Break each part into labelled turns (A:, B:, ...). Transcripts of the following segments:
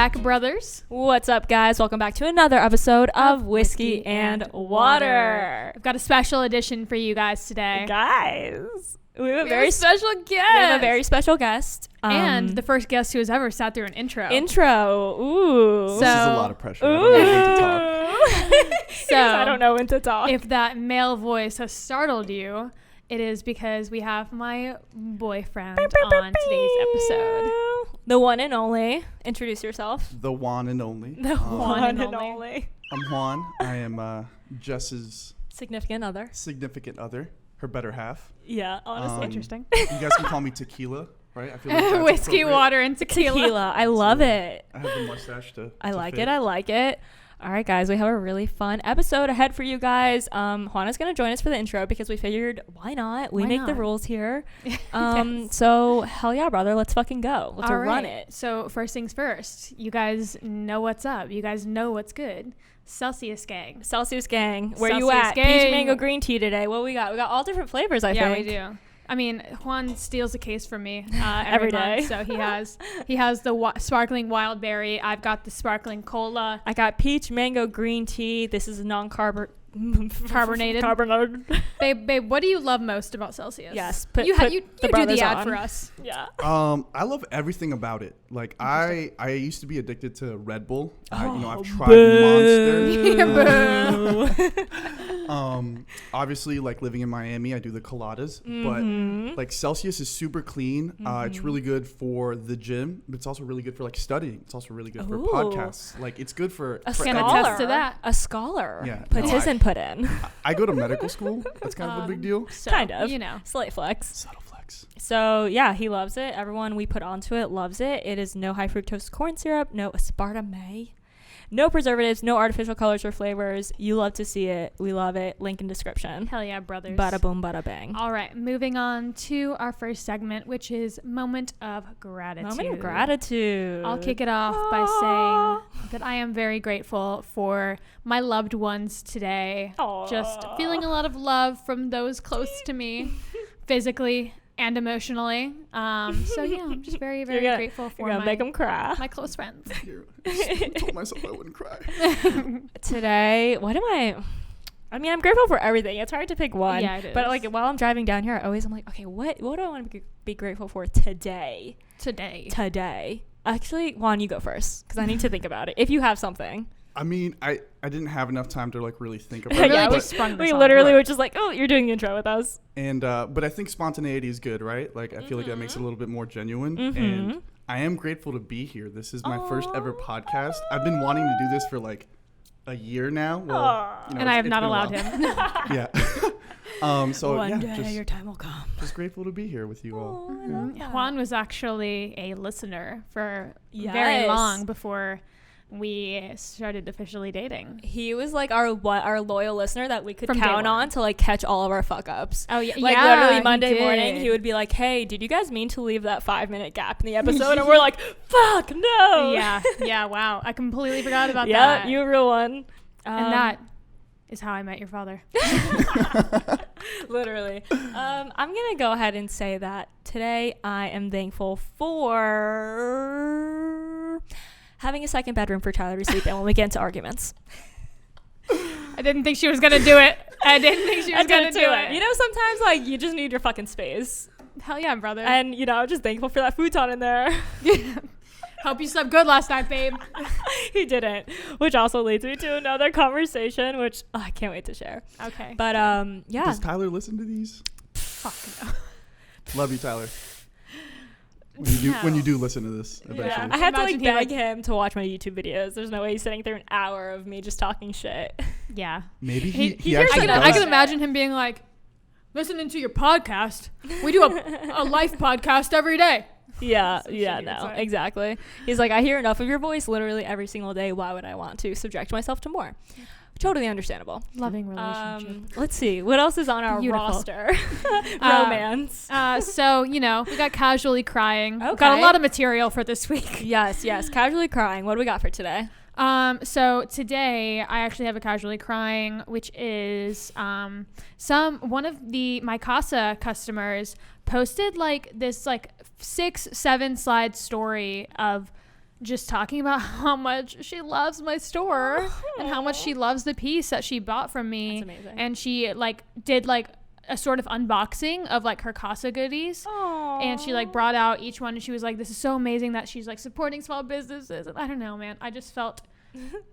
A: back, brothers.
B: What's up, guys? Welcome back to another episode of Whiskey and Water.
A: I've got a special edition for you guys today.
B: Guys, we have a
A: very special guest.
B: We have a very special guest.
A: And the first guest who has ever sat through an intro.
B: Ooh.
A: So,
C: this is a lot of pressure. I don't know when to talk.
B: So I don't know when to talk.
A: If that male voice has startled you, it is because we have my boyfriend on today's episode.
B: The one and only. Introduce yourself.
C: The one and only.
B: The one and only.
C: I'm Juan. I am Jess's
B: Significant other.
C: significant other, her better half.
B: Yeah, honestly.
A: Interesting.
C: You guys can call me Tequila, right? I feel like that's
A: Whiskey,
C: appropriate.
A: water, and tequila.
B: I love it.
C: I have the mustache to.
B: I like
C: fit.
B: it. I like it. All right, guys, we have a really fun episode ahead for you guys. Juana's going to join us for the intro because we figured, why not? We
A: Why
B: make
A: not?
B: the rules here.
A: Yes.
B: So, hell yeah, brother. Let's fucking go. Let's
A: All
B: run
A: right.
B: it.
A: So first things first, you guys know what's up. You guys know what's good. Celsius gang.
B: Celsius gang. Where you
A: Celsius
B: at?
A: gang.
B: Peach mango green tea today. What we got? We got all different flavors, I
A: Yeah,
B: think.
A: we do. I mean, Juan steals a case from me
B: Every
A: month,
B: day.
A: so he has the sparkling wild berry. I've got the sparkling cola.
B: I got peach mango green tea. This is
A: Carbonated.
B: Carbonated.
A: Babe, what do you love most about Celsius?
B: Yes.
A: You
B: put
A: do
B: the brothers
A: the ad
B: on.
A: for us.
B: Yeah.
C: I love everything about it. Like I used to be addicted to Red Bull. I've tried Monster. Obviously, like living in Miami, I do the coladas, but like Celsius is super clean. It's really good for the gym, but it's also really good for like studying. It's also really good for podcasts. Like it's good for
B: A
C: for
A: Can
B: scholar.
A: attest to that.
B: A scholar.
C: Yeah.
B: Puts
C: No,
B: his input in.
C: I go to medical school. That's kind of a big deal.
A: So,
B: Kind of.
A: You know.
B: Slight flex.
C: Subtle flex.
B: So yeah, he loves it. Everyone we put onto it loves it. It is no high fructose corn syrup, no aspartame, no preservatives, no artificial colors or flavors. You love to see it. We love it. Link in description.
A: Hell yeah, brothers.
B: Bada boom, bada bang.
A: All right, moving on to our first segment, which is Moment of Gratitude.
B: Moment of gratitude.
A: I'll kick it off by saying that I am very grateful for my loved ones today.
B: Aww.
A: Just feeling a lot of love from those close to me, physically and emotionally. So yeah, I'm just very, very grateful for
B: You're gonna make them cry.
A: my close friends.
C: I told myself I wouldn't cry.
B: Today, what am I mean, I'm grateful for everything. It's hard to pick one.
A: Yeah, it
B: But
A: is.
B: like while I'm driving down here, I'm like, okay, what do I want to be grateful for today? Today. Actually, Juan, you go first because I need to think about it. If you have something.
C: I mean, I didn't have enough time to like really think about
A: I really
C: it.
A: just sprung this
B: We
A: on.
B: literally
C: Right.
B: were just like, oh, you're doing the intro with us.
C: And but I think spontaneity is good, right? Like I feel like that makes it a little bit more genuine. And I am grateful to be here. This is my first ever podcast. I've been wanting to do this for like a year now. Well,
A: And I have not
C: been a
A: allowed
C: while.
A: him.
C: Yeah. So
B: One
C: yeah,
B: day your time will come.
C: just grateful to be here with you all.
A: Juan was actually a listener for very
B: Yes.
A: long before we started officially dating.
B: He was like our loyal listener that we could
A: From day
B: count
A: one.
B: on to like catch all of our fuck ups.
A: Oh yeah,
B: Like
A: yeah,
B: literally
A: he
B: Monday
A: did.
B: morning, he would be like, "Hey, did you guys mean to leave that 5-minute gap in the episode?" And we're like, "Fuck no."
A: Yeah, wow. I completely forgot about
B: Yeah,
A: that.
B: you a real one.
A: And that is how I met your father.
B: Literally. I'm gonna go ahead and say that today I am thankful for having a second bedroom for Tyler to sleep in when we get into arguments.
A: I didn't think she was gonna do it. I didn't think she was gonna do it.
B: You know, sometimes like you just need your fucking space.
A: Hell yeah, brother.
B: And you know, I'm just thankful for that futon in there.
A: Hope you slept good last night, babe.
B: He didn't, which also leads me to another conversation, which I can't wait to share.
A: Okay.
B: But yeah.
C: Does Tyler listen to these?
A: Fuck no.
C: Love you, Tyler. When you do listen to this eventually.
B: Yeah, I had to like
A: Imagine he,
B: beg him to watch my YouTube videos. There's no way he's sitting through an hour of me just talking shit.
A: Yeah.
C: Maybe
B: He
C: he
B: hears
C: actually
B: it.
A: I
C: does.
A: can imagine him being like, listening to your podcast. We do a life podcast every day.
B: Yeah,
A: Some
B: yeah,
A: shit
B: no,
A: inside.
B: exactly. He's like, I hear enough of your voice literally every single day. Why would I want to subject myself to more? Totally understandable.
A: Loving relationship.
B: Let's see. What else is on our
A: Beautiful.
B: roster? Romance.
A: So, you know, we got Casually Crying. We've
B: Okay.
A: got a lot of material for this week.
B: Yes. Casually crying. What do we got for today?
A: So today I actually have a Casually Crying, which is one of my Casa customers posted like this like 6-7 slide story of just talking about how much she loves my store and how much she loves the piece that she bought from me.
B: That's amazing.
A: And she like did like a sort of unboxing of like her Casa goodies.
B: Aww.
A: And she like brought out each one and she was like, this is so amazing that she's like supporting small businesses. And I don't know, man. I just felt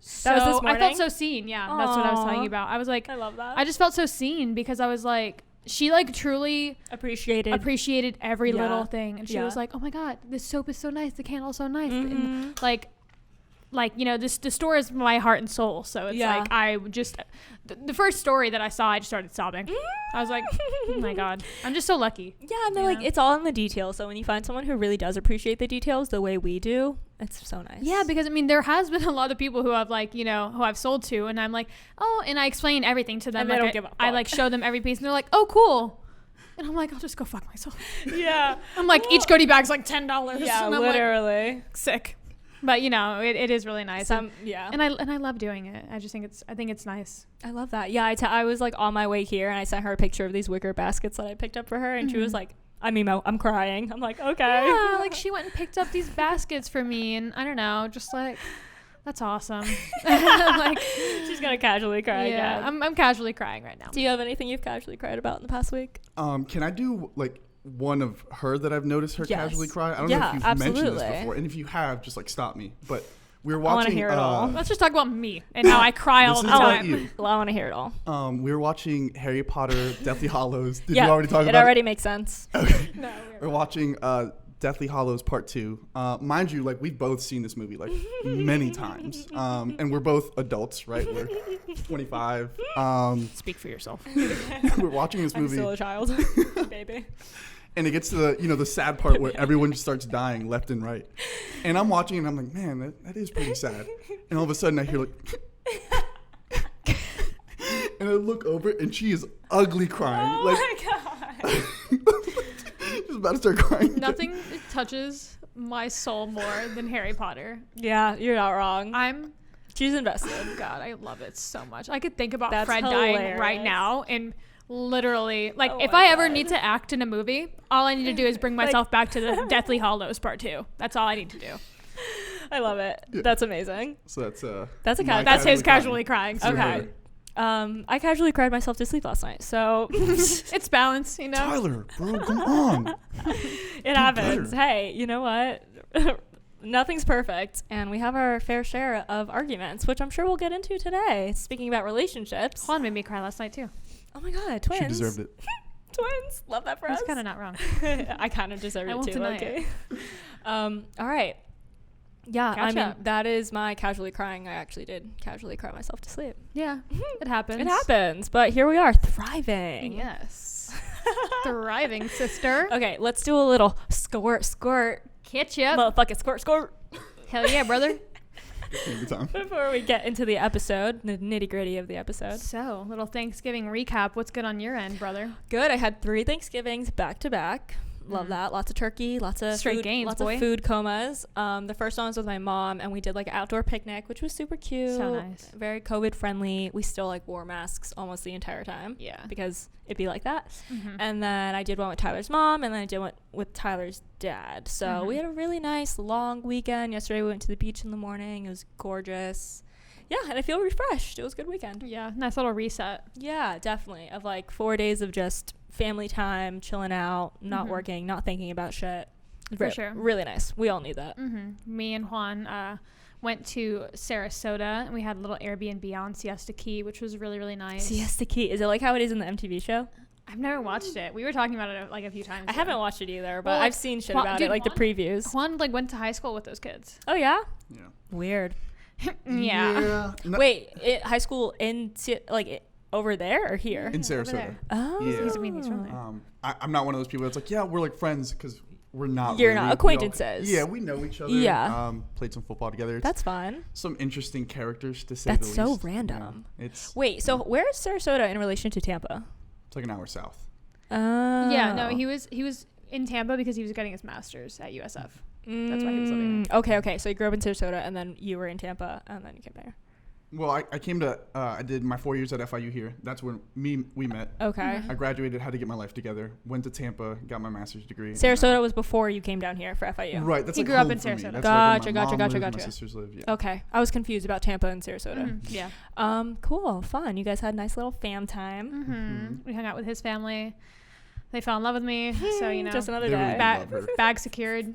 A: so,
B: that was this morning?
A: I felt so seen. Yeah. That's what I was talking about. I was like,
B: I love that.
A: I just felt so seen because I was like, she like truly appreciated every little thing. And she was like, oh my God, this soap is so nice. The candle's so nice. And like, you know, the store is my heart and soul. So it's like, I just, the first story that I saw, I just started sobbing. I was like, oh my God, I'm just so lucky.
B: Yeah, no, like it's all in the details. So when you find someone who really does appreciate the details the way we do, it's so nice.
A: Yeah, because I mean, there has been a lot of people who have like, you know, who I've sold to, and I'm like, oh, and I explain everything to them.
B: And they don't give a fuck.
A: I like show them every piece, and they're like, oh, cool. And I'm like, I'll just go fuck myself.
B: Yeah.
A: I'm like, each goodie bag's like $10.
B: Yeah,
A: and I'm
B: literally.
A: like, sick. But you know, it is really nice. And I love doing it. I just think it's nice.
B: I love that. Yeah, I was like on my way here and I sent her a picture of these wicker baskets that I picked up for her, and she was like, I'm crying. I'm like, okay.
A: Yeah, like she went and picked up these baskets for me, and I don't know, just like, that's awesome.
B: Like she's gonna casually cry.
A: Yeah,
B: again.
A: I'm casually crying right now.
B: Do you have anything you've casually cried about in the past week?
C: Can I do like one of her that I've noticed her casually cry? I don't know if you've mentioned this before, and if you have, just like stop me. But we were watching.
B: I want to hear it all.
A: Let's just talk about me and how I cry all the time.
B: Well, I want to hear it all.
C: We were watching Harry Potter, Deathly Hallows. Did you already talk about it?
B: It already makes sense.
C: Okay. No, we're watching Deathly Hallows Part 2. Mind you, like we've both seen this movie like many times, and we're both adults, right? We're 25.
A: Speak for yourself.
C: We're watching this movie.
B: I'm still a child, baby.
C: And it gets to the sad part where everyone just starts dying left and right. And I'm watching and I'm like, man, that is pretty sad. And all of a sudden I hear like, and I look over and she is ugly crying.
B: Oh
C: like,
B: my God.
C: She's about to start crying.
A: Nothing touches my soul more than Harry Potter.
B: Yeah, you're not wrong. She's invested.
A: God, I love it so much. I could think about
B: That's
A: Fred
B: hilarious.
A: dying right now and literally, like, if I ever need to act in a movie, all I need to do is bring myself back to the Deathly Hallows Part 2. That's all I need to do.
B: I love it. Yeah. That's amazing.
C: So
B: that's
A: his casually crying.
B: Okay. I casually cried myself to sleep last night, so
A: it's balance, you know.
C: Tyler, bro, come on.
B: It happens. Better. Hey, you know what? Nothing's perfect, and we have our fair share of arguments, which I'm sure we'll get into today. Speaking about relationships,
A: Juan made me cry last night too.
B: Oh my God, twins!
C: She deserved it.
B: Twins, love that for us.
A: That's kind of not wrong.
B: I kind of deserve it too. Okay.
A: All
B: right. Yeah,
A: Catch
B: I mean,
A: up.
B: that is my casually crying. I actually did casually cry myself to sleep.
A: Yeah, it happens.
B: It happens, but here we are, thriving.
A: Yes. Thriving, sister.
B: Okay, let's do a little squirt.
A: Ketchup.
B: Motherfucking squirt.
A: Hell yeah, brother.
B: Before we get into the episode, the nitty gritty of the episode.
A: So, little Thanksgiving recap. What's good on your end, brother?
B: Good. I had 3 Thanksgivings back to back. Love that. Lots of turkey, lots of
A: straight
B: food,
A: gains,
B: lots
A: boy.
B: of food comas. The first one was with my mom, and we did like an outdoor picnic, which was super cute.
A: So nice.
B: Very COVID friendly. We still like wore masks almost the entire time.
A: Yeah.
B: Because it'd be like that.
A: Mm-hmm.
B: And then I did one with Tyler's mom, and then I did one with Tyler's dad. So we had a really nice long weekend. Yesterday we went to the beach in the morning. It was gorgeous. Yeah, and I feel refreshed. It was a good weekend.
A: Yeah, nice little reset.
B: Yeah, definitely. Of like 4 days of just family time, chilling out, not working, not thinking about shit.
A: For sure.
B: Really nice. We all need that.
A: Me and Juan went to Sarasota, and we had a little Airbnb on Siesta Key, which was really, really nice.
B: Siesta Key. Is it like how it is in the MTV show?
A: I've never watched it. We were talking about it like a few times.
B: I haven't watched it either, but I've seen shit about it, like
A: Juan,
B: the previews.
A: Juan like went to high school with those kids.
B: Oh, yeah?
C: Yeah.
B: Weird.
A: Yeah.
B: Wait, high school over there or here?
C: In Sarasota.
B: Oh.
C: Yeah.
A: He's from there.
C: I'm not one of those people that's like, yeah, we're like friends because we're not.
B: You're
C: really,
B: not acquaintances.
C: We know each other.
B: Yeah.
C: Played some football together.
B: That's fun.
C: Some interesting characters to say
B: That's
C: the
B: so
C: least.
B: random.
C: Yeah,
B: Wait, so where is Sarasota in relation to Tampa?
C: It's like an hour south.
A: Yeah, no, he was in Tampa because he was getting his master's at USF. That's why he was living there.
B: Okay. So you grew up in Sarasota, and then you were in Tampa, and then you came there.
C: Well, I came to, I did my 4 years at FIU here. That's when we met.
B: Okay.
C: I graduated, had to get my life together. Went to Tampa, got my master's degree.
B: Sarasota was before you came down here for FIU.
C: Right. That's
A: he
C: like
A: grew up
C: home
A: in
C: for me.
A: Sarasota.
C: That's
B: Gotcha,
C: like where my
B: gotcha.
C: mom lives, my sisters live. Yeah.
B: Okay. I was confused about Tampa and Sarasota.
A: Yeah.
B: Cool. Fun. You guys had a nice little fam time.
A: We hung out with his family. They fell in love with me, so
B: just another
C: They
B: day.
C: really love her.
A: Bag secured.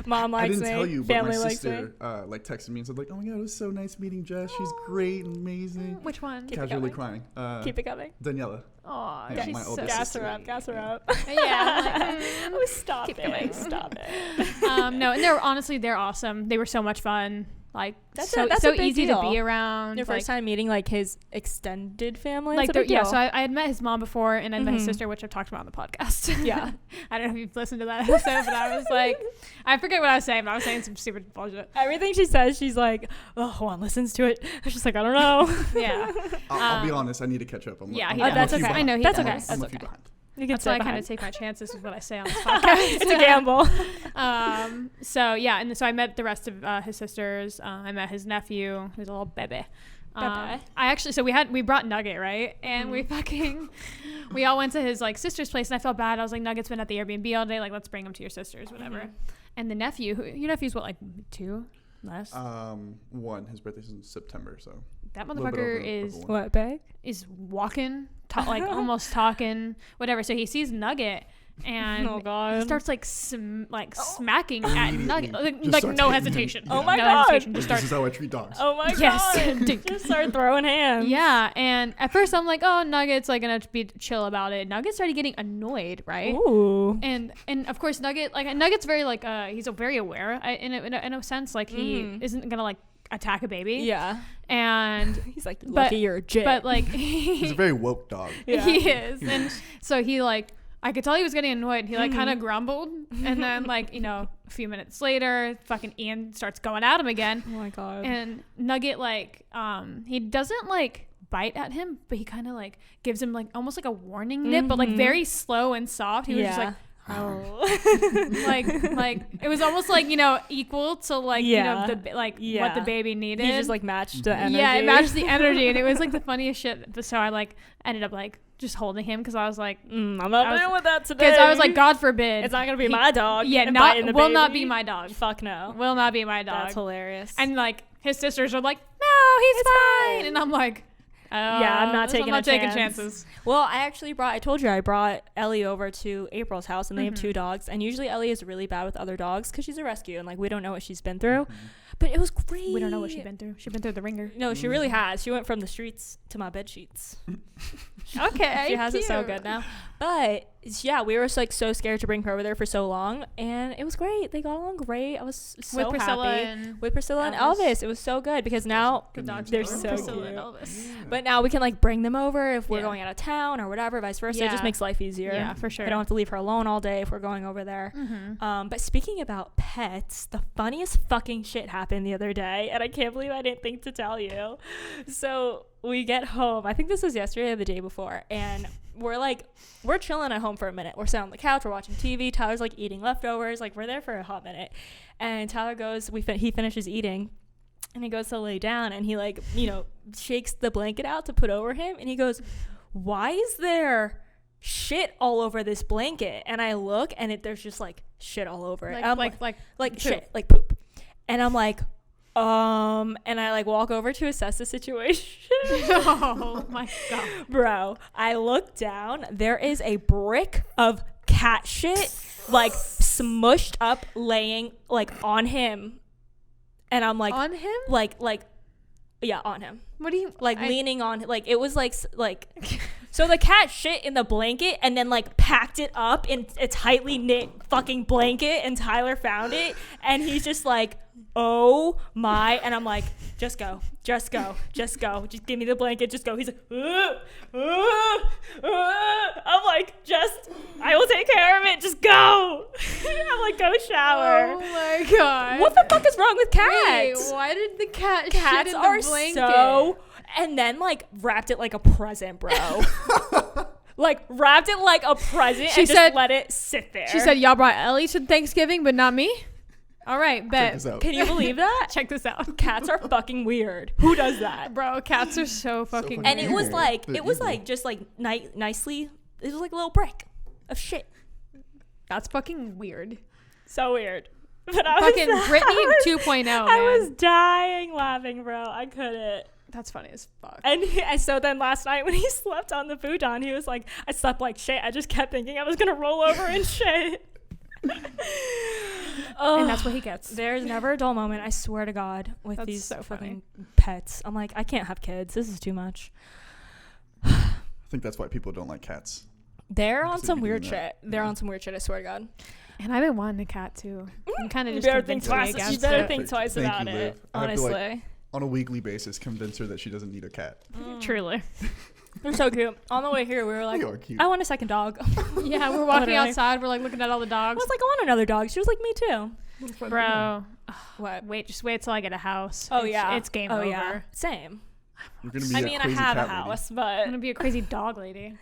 B: Mom likes me.
C: I didn't tell you, but
B: family
C: my
B: likes me.
C: sister like texted me and said like, "Oh my god, it was so nice meeting Jess. She's great and amazing."
A: Which one?
C: Casually crying.
B: Keep it coming.
C: Daniela.
A: Oh,
C: Yeah,
A: she's
C: my
A: so
C: oldest
B: Gas
C: sister.
B: her up. Gas her up.
A: Yeah.
B: Oh, stop
A: Keep
B: it.
A: going.
B: Stop it.
A: No, and they're awesome. They were so much fun. Like
B: That's
A: so
B: a big
A: easy
B: deal.
A: to be around.
B: Your first time meeting like his extended family.
A: Like
B: It's a big
A: yeah,
B: deal.
A: so I had met his mom before, and I met his
B: Mhm.
A: sister, which I've talked about on the podcast.
B: Yeah.
A: I don't know if you've listened to that episode, but I was like, I forget what I was saying, but I was saying some stupid bullshit.
B: Everything she says, she's like, "Oh, Juan listens to it." She's like, "I don't know."
A: Yeah.
C: I'll be honest. I need to catch up.
A: Yeah,
C: I'm
A: he
C: a
A: does.
B: that's
C: few
B: okay.
C: behind.
A: I know he
B: That's
A: does.
B: okay.
C: I'm
B: That's
C: a few behind.
B: You can
A: That's
B: sit
A: why I kind
B: behind.
A: of take my chances with what I say on this podcast.
B: It's a gamble.
A: So yeah, and so I met the rest of his sisters. I met his nephew, who's a little bebe. I actually, so we brought Nugget, right? And we all went to his like sister's place, and I felt bad. I was like, Nugget's been at the Airbnb all day. Like, let's bring him to your sister's, whatever. And the nephew, your nephew's what, like 2? Less?
C: 1. His birthday's in September, so
A: That
C: a little bit
A: motherfucker
C: over
A: is
C: one.
B: What bag?
A: is walking, like almost talking, whatever. So he sees Nugget, and
B: Oh God.
A: he starts like smacking at
C: Immediately.
A: Nugget,
C: Just
A: like
C: starts
A: no
C: hitting him.
A: hesitation.
B: Oh my
A: no
B: God.
A: hesitation. Just
C: This
A: start.
C: is how I treat dogs.
B: Oh my
A: Yes.
B: God. Just start throwing hands.
A: Yeah, and at first I'm like, oh, Nugget's like gonna be chill about it. Nugget started getting annoyed, right?
B: Ooh.
A: And of course Nugget's very like he's very aware in a sense, like he isn't gonna like attack a baby.
B: Yeah.
A: And
B: He's like, lucky you're a jit.
A: but like
C: He's a very woke dog.
B: Yeah.
A: he is, and so he like. I could tell he was getting annoyed. He like kind of grumbled, and then like a few minutes later, fucking Ian starts going at him again.
B: Oh my God.
A: And Nugget like he doesn't like bite at him, but he kind of like gives him like almost like a warning nip, but like very slow and soft. He was just like, oh, like it was almost like equal to like what the baby needed.
B: He just like matched the energy.
A: Yeah, it matched the energy, and it was like the funniest shit. So I like ended up like just holding him because I was like,
B: I'm not dealing with that today.
A: because I was like, God forbid,
B: it's not gonna be my dog.
A: Yeah,
B: and
A: not
B: biting the
A: will
B: baby.
A: not be my dog.
B: Fuck no.
A: Will not be my dog.
B: That's hilarious.
A: And like his sisters are like, no, he's fine. And I'm like,
B: yeah, I'm not taking
A: chances.
B: Well, I told you I brought Ellie over to April's house, and they have 2 dogs. And usually Ellie is really bad with other dogs because she's a rescue, and like we don't know what she's been through. But it was great.
A: We don't know what she's been through. She's been through the ringer.
B: No, she really has. She went from the streets to my bed sheets.
A: Okay,
B: She has it so
A: cute.
B: good now. But yeah, we were like so scared to bring her over there for so long, and it was great. They got along great. I was so
A: With Priscilla
B: happy
A: and
B: with Priscilla and
A: Elvis.
B: Elvis. It was so good because now
C: Good names.
B: they're
C: Priscilla
B: so
A: Priscilla
B: cute.
A: and Elvis.
B: But now we can like bring them over if we're
A: Yeah.
B: going out of town or whatever, vice versa. It
A: Yeah.
B: just makes life easier.
A: Yeah, for sure.
B: I don't have to leave her alone all day if we're going over there. But speaking about pets, the funniest fucking shit happened the other day, and I can't believe I didn't think to tell you. So we get home. I think this was yesterday or the day before, and we're chilling at home for a minute. We're sitting on the couch, we're watching TV. Tyler's like eating leftovers. Like we're there for a hot minute, and Tyler goes. He finishes eating. And he goes to lay down, and he like, shakes the blanket out to put over him. And he goes, why is there shit all over this blanket? And I look, and there's just like shit all over it. Like shit, like poop. And I'm like, and I like walk over to assess the situation.
A: Oh my God.
B: Bro, I look down. There is a brick of cat shit like smushed up, laying like on him. And I'm like,
A: On him?
B: Yeah, on him.
A: What do you
B: Leaning on, like it was like so the cat shit in the blanket and then like packed it up in a tightly knit fucking blanket, and Tyler found it, and he's just like, oh my, and I'm like, just go, just give me the blanket, just go. He's like, I'm like, I will take care of it, just go. I'm like, go shower.
A: Oh my God.
B: What the fuck is wrong with cats?
A: Wait, why did the cat
B: Cats
A: shit in
B: are
A: the blanket?
B: so, and then like wrapped it like a present, bro. Like wrapped it like a present and just let it sit there.
A: She said, y'all brought Ellie to Thanksgiving, but not me? All right, bet.
C: Check this out.
B: Can you believe that?
A: Check this out.
B: Cats are fucking weird. Who does that?
A: Bro, cats are so fucking
B: And
A: weird.
B: it was like,
C: They're
B: it was
C: evil.
B: like, just like nicely, it was like a little brick of shit.
A: That's fucking weird.
B: So weird. But I
A: Fucking
B: was,
A: Britney 2.0, man.
B: I was dying laughing, bro. I couldn't.
A: That's funny as fuck.
B: And so then last night when he slept on the futon, he was like, I slept like shit. I just kept thinking I was going to roll over and shit.
A: And that's what he gets.
B: There's never a dull moment, I swear to God, with
A: That's
B: these
A: so
B: fucking pets. I'm like, I can't have kids. This is too much.
C: I think that's why people don't like cats.
B: They're on
C: Because
B: some
C: they'd be
B: weird
C: doing that.
B: shit. They're on some weird shit, I swear to God.
A: And I've been wanting a cat too. I'm kind of
B: You
A: just
B: better think
A: convincing me
B: twice. You
A: against
B: better
A: it.
B: think twice
C: Thank
B: about
C: you,
B: it.
C: Liv. I have to,
B: Honestly.
C: like, on a weekly basis, convince her that she doesn't need a cat.
A: Truly.
B: They're so cute. On the way here, we were like,
C: They are cute.
B: I want a second dog.
A: Yeah, we're walking
B: Literally.
A: outside. We're like looking at all the
B: I
A: dogs.
B: was like, I want another dog. She was like, me too.
A: Bro,
B: What?
A: just wait till I get a house.
B: Oh,
A: It's-
B: yeah.
A: It's game
B: oh,
A: over.
B: Yeah. Same.
C: You're gonna be
B: I
C: a
B: mean, I
C: crazy
B: have a
C: cat lady.
B: house,
A: I'm
B: but
A: gonna be a crazy dog lady.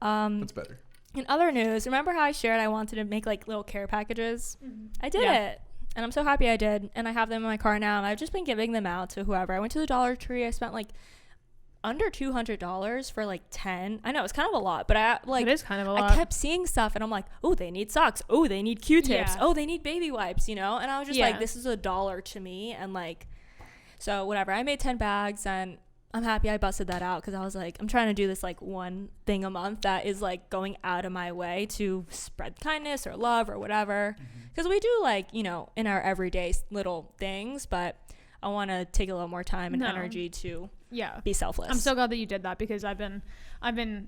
C: That's better.
B: in other news, remember how I shared I wanted to make like little care packages? I did it. And I'm so happy I did. And I have them in my car now. And I've just been giving them out to whoever. I went to the Dollar Tree. I spent like under $200 for like 10. I know it's kind of a lot, but I like
A: It is kind of a lot.
B: I kept seeing stuff and I'm like, oh, they need socks. Oh, they need Q-tips.
A: Yeah.
B: Oh, they need baby wipes, you know? And I was just
A: Yeah.
B: like, this is $1 to me. And like, so whatever. I made 10 bags and I'm happy I busted that out because I was like, I'm trying to do this like one thing a month that is like going out of my way to spread kindness or love or whatever. Because we do like, you know, in our everyday little things, but I want to take a little more time and
A: No.
B: energy to
A: Yeah.
B: be selfless.
A: I'm so glad that you did that because I've been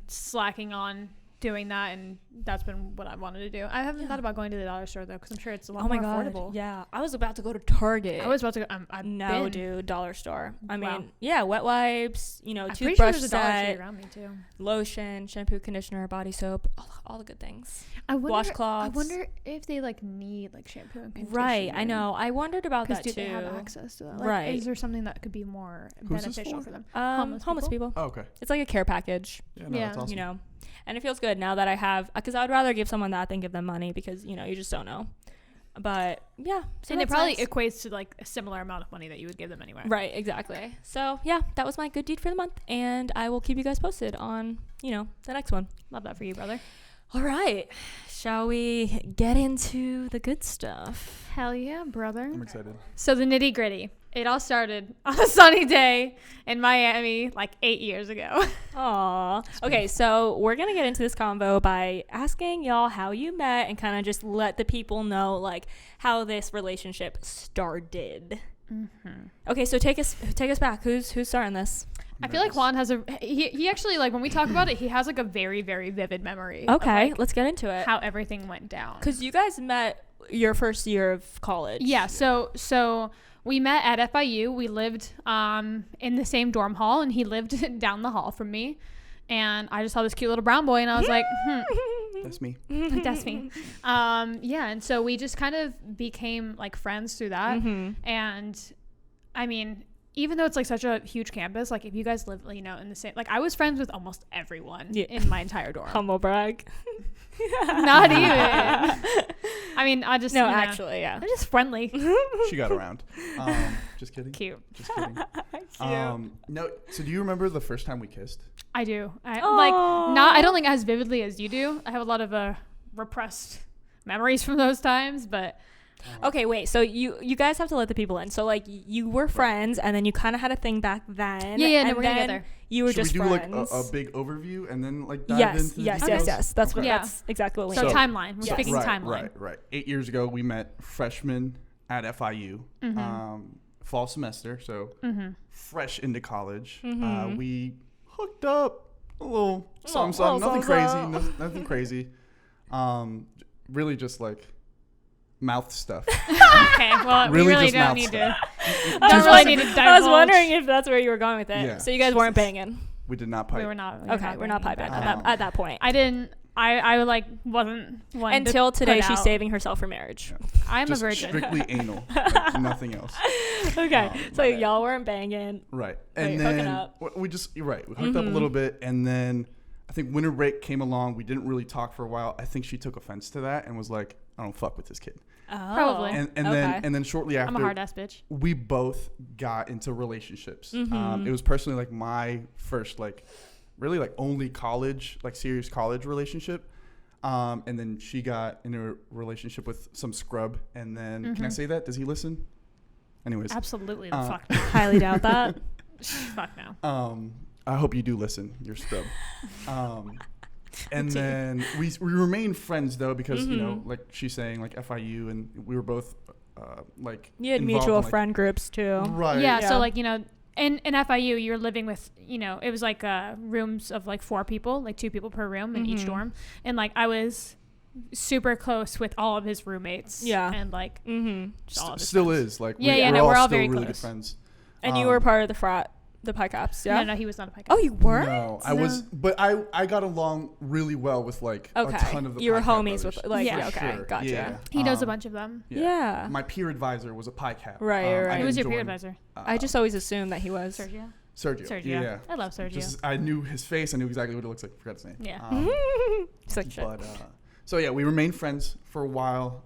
A: slacking on doing that, and that's been what I wanted to do. I haven't thought about going to the dollar store though because I'm sure it's a lot
B: Oh my
A: more
B: God.
A: affordable.
B: Yeah. I was about to go to Target.
A: I was about to go.
B: No, dude, dollar store. I mean,
A: Wow.
B: yeah, wet wipes, you know,
A: I'm pretty sure
B: toothbrush
A: there's a Dollar Tree
B: set,
A: around me too.
B: lotion, shampoo, conditioner, body soap, all the good things.
A: I wonder,
B: Washcloths.
A: I wonder if they like need like shampoo and conditioner.
B: Right, I know. I wondered about that
A: do
B: too.
A: they have access to that? Like,
B: Right.
A: Is there something that could be more
C: Who's this
A: beneficial
C: for?
A: for them?
B: Homeless people.
C: Oh, okay.
B: It's like a care package,
C: Yeah, no,
A: Yeah.
C: that's awesome.
B: you know, and it feels good now that I have, because I would rather give someone that than give them money because, you know, you just don't know. But yeah, so
A: And it
B: that's
A: probably
B: nice.
A: equates to like a similar amount of money that you would give them anyway.
B: Right, exactly. So yeah, that was my good deed for the month, and I will keep you guys posted on, you know, the next one.
A: Love that for you, brother.
B: All right, shall we get into the good stuff?
A: Hell yeah, brother.
C: I'm excited.
A: So the nitty gritty. It all started on a sunny day in Miami like 8 years ago.
B: Aw. Okay, so we're gonna get into this convo by asking y'all how you met and kind of just let the people know like how this relationship started. Okay, so take us back. Who's starting this?
A: I feel like Juan has he actually, like, when we talk about it, he has like a very, very vivid memory.
B: Okay,
A: of, like,
B: let's get into it.
A: how everything went down.
B: Because you guys met your first year of college.
A: Yeah, so we met at FIU. We lived in the same dorm hall, and he lived down the hall from me. And I just saw this cute little brown boy, and I was like,
C: That's me.
A: that's me. Yeah, and so we just kind of became like friends through that. And I mean, even though it's like such a huge campus, like if you guys live, you know, in the same, like I was friends with almost everyone in my entire dorm.
B: Humble brag.
A: Not even. I mean, I just,
B: No,
A: you know,
B: actually, yeah.
A: I'm just friendly.
C: She got around. Just kidding.
A: Cute.
C: Just kidding. No. So do you remember the first time we kissed?
A: I do. I don't think as vividly as you do. I have a lot of repressed memories from those times, but
B: Okay, wait. So you guys have to let the people in. So like you were friends, and then you kind of had a thing back then.
A: Yeah,
B: and
A: no, we're
B: then
A: together.
B: You were
C: Should
B: just
C: we do
B: friends.
C: like a big overview and then like dive
B: yes,
C: into the
B: yes,
C: details?
B: yes. That's what.
A: Yeah.
B: That's exactly what we
A: so
B: need.
A: timeline. We're
B: Yes.
A: speaking timeline.
C: Right. 8 years ago, we met freshmen at FIU, fall semester, so fresh into college. We hooked up a little something, nothing crazy, nothing crazy. Really just like mouth stuff.
A: Okay, well,
C: Really
A: we really
C: just
A: don't
C: mouth
A: need
C: stuff.
A: to. Don't really need to divulge.
B: I was wondering if that's where you were going with it.
C: Yeah.
B: So you guys weren't banging.
C: We did not pipe.
A: We were not.
B: Okay, we're not piping
A: banging.
B: at that point.
A: I didn't. I like wasn't one
B: Until
A: to
B: today,
A: put
B: she's
A: out.
B: saving herself for marriage.
A: I'm
C: Just
A: a virgin.
C: strictly anal, like nothing else.
B: Okay, so
C: my bad.
B: y'all weren't banging.
C: Right.
B: Right,
C: And
B: hooking
C: then
B: up.
C: you're right. We hooked up a little bit, and then I think winter break came along. We didn't really talk for a while. I think she took offense to that and was like, I don't fuck with this kid.
A: Probably.
C: And then shortly after,
A: I'm a hard ass bitch.
C: we both got into relationships.
B: Mm-hmm.
C: It was personally like my first like really like only college, like serious college relationship. And then she got in a relationship with some scrub. And then, can I say that? Does he listen? Anyways.
A: Absolutely the fuck no.
B: Highly doubt that.
A: Fuck no.
C: I hope you do listen. You're scrub. And then we remained friends though, because, you know, like she's saying like FIU, and we were both like.
B: You had
C: involved
B: mutual
C: in, like,
B: friend groups too.
C: Right.
A: Yeah, so like, you know, in FIU, you're living with, you know, it was like rooms of like 4 people, like 2 people per room in each dorm. And like I was super close with all of his roommates. Yeah. And like just all of his
C: still
A: friends.
C: is. Like
A: we're all
C: still
A: very
C: really
A: close.
C: good friends.
B: And you were part of the frat, the Pi Caps, yeah?
A: No, he was not a Pi Cap.
B: Oh, you weren't?
C: No, I was, but I got along really well with like a ton of the
B: You were
C: Pi Cap
B: homies
C: brothers.
B: with, like,
A: Yeah.
B: okay,
C: Sure.
B: gotcha.
C: Yeah.
A: He knows a bunch of them.
B: Yeah.
C: My peer advisor was a Pi Cap.
B: Right.
A: Who was your peer
C: join,
A: advisor?
B: I just always assumed that he was.
A: Sergio.
C: Yeah.
A: I love Sergio.
C: Just, I knew his face. I knew exactly what it looks like. I forgot his name.
A: Yeah.
B: Such shit.
C: But so yeah, we remained friends for a while,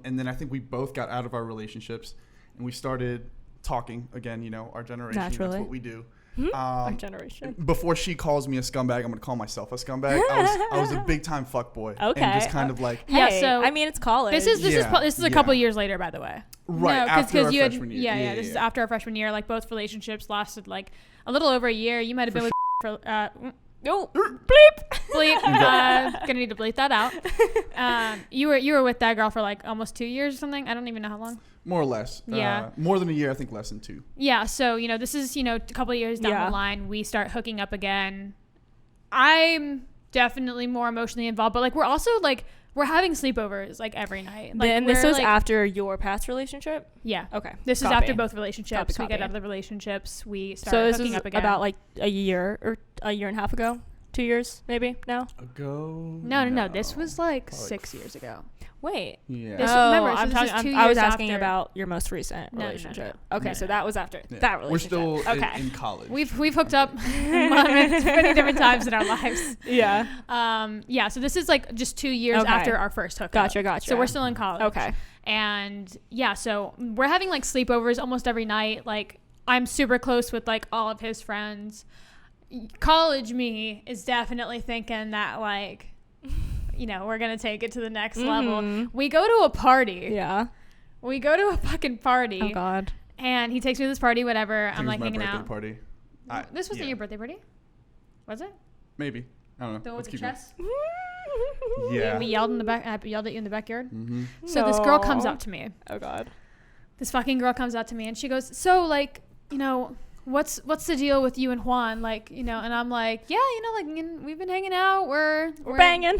C: and then I think we both got out of our relationships, and we started talking again. You know, our generation.
B: Naturally.
C: That's what we do.
B: Our generation.
C: Before she calls me a scumbag, I'm gonna call myself a scumbag. I was a big time fuckboy.
B: Okay.
C: And just kind of like.
A: Yeah,
B: Hey,
A: so
B: I mean, it's college.
A: This is a couple years later, by the way.
C: Right,
A: No,
C: after our
A: you had,
C: freshman year.
A: Yeah, this is after our freshman year. Like both relationships lasted like a little over a year. You might have been with for
B: no
A: bleep. Gonna need to bleep that out. You were with that girl for like almost 2 years or something. I don't even know how long.
C: More or less.
A: Yeah.
C: More than a year, I think less than 2.
A: Yeah, so, you know, this is, you know, a couple of years down the line, we start hooking up again. I'm definitely more emotionally involved, but like we're also like, we're having sleepovers like every night. Like,
B: then this was like, after your past relationship?
A: Yeah.
B: Okay.
A: This is after both relationships.
B: Copy.
A: We get out of the relationships. We start
B: so
A: hooking up again.
B: About like a year or a year and a half ago? 2 years maybe now?
C: Ago?
A: No. This was like 6 years ago.
B: Wait.
C: Yeah.
A: Remember,
B: I was asking about your most recent relationship.
A: No.
B: Okay, so that was after that relationship.
C: We're still
B: okay.
C: in college.
A: We've hooked up many different times in our lives.
B: Yeah.
A: Yeah. So this is like just 2 years after our first hookup.
B: Gotcha.
A: So we're still in college.
B: Okay.
A: And yeah, so we're having like sleepovers almost every night. Like I'm super close with like all of his friends. College me is definitely thinking that like, you know, we're going to take it to the next level. We go to a party.
B: Yeah.
A: We go to a fucking party.
B: Oh, God.
A: And he takes me to this party, whatever. I'm like hanging out.
C: Party.
A: This wasn't your birthday party? Was it?
C: Maybe. I don't know.
A: The one with the chess?
C: Yeah.
A: We yelled in the back. I yelled at you in the backyard.
C: Mm-hmm.
A: So this girl comes up to me.
B: Oh, God.
A: This fucking girl comes up to me and she goes, so like, you know, what's the deal with you and Juan? Like, you know, and I'm like, yeah, you know, like we've been hanging out. We're
B: banging.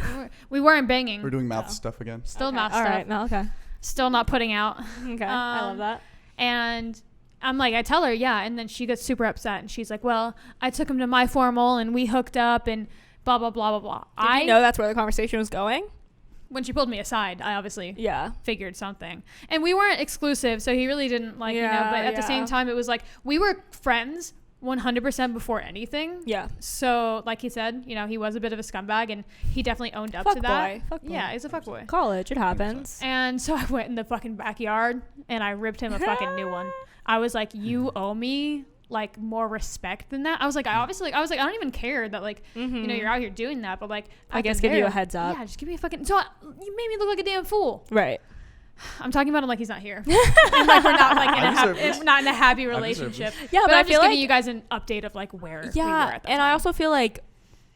A: We weren't banging.
C: We're doing mouth stuff again.
A: Still mouth stuff.
B: All right. No, okay.
A: Still not putting out.
B: Okay. I love that.
A: And I'm like, I tell her, yeah. And then she gets super upset and she's like, well, I took him to my formal and we hooked up and blah, blah, blah, blah, blah.
B: Did you know that's where the conversation was going?
A: When she pulled me aside, I obviously figured something. And we weren't exclusive, so he really didn't like, you know, but at the same time, it was like, we were friends 100% before anything.
B: Yeah.
A: So, like he said, you know, he was a bit of a scumbag and he definitely owned up to that.
B: Fuck boy.
A: Yeah, he's a fuckboy.
B: College, it happens.
A: And so I went in the fucking backyard and I ripped him a fucking new one. I was like, you owe me like more respect than that. I was like, I don't even care that like, you know, you're out here doing that, but like,
B: I guess give you a heads up.
A: Yeah, just give me a fucking, so you made me look like a damn fool.
B: Right.
A: I'm talking about him like he's not here. And like we're not like not in a happy relationship.
B: Yeah, but
A: I'm
B: I
A: just
B: feel
A: giving
B: like
A: you guys an update of like where we were at that
B: and
A: time.
B: I also feel like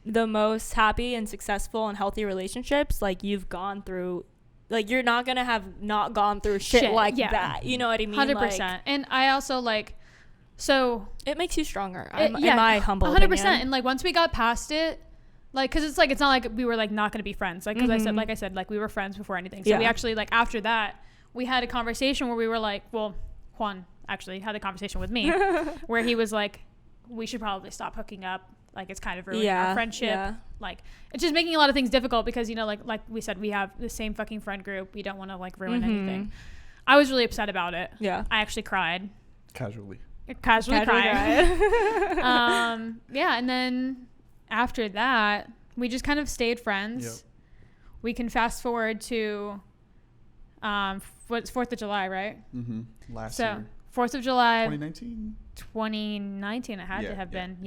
B: the most happy and successful and healthy relationships, like you've gone through, like you're not gonna have not gone through shit like that. You know what I mean?
A: 100%.
B: Like,
A: and I also like, so
B: it makes you stronger. In my humble
A: 100%.
B: opinion.
A: And like once we got past it, like, cause it's not like we were like not gonna be friends. Like, cause I said, like we were friends before anything. So we actually like after that, we had a conversation where we were like, well, Juan actually had a conversation with me where he was like, we should probably stop hooking up. Like it's kind of ruining our friendship. Yeah. Like it's just making a lot of things difficult because, you know, like we said, we have the same fucking friend group. We don't want to like ruin anything. I was really upset about it. Yeah. I actually cried.
C: Casually
A: cried. Yeah. And then after that, we just kind of stayed friends. Yep. We can fast forward to What's 4th of July, right?
C: Last year.
A: 4th of July
C: 2019
A: it had to have been.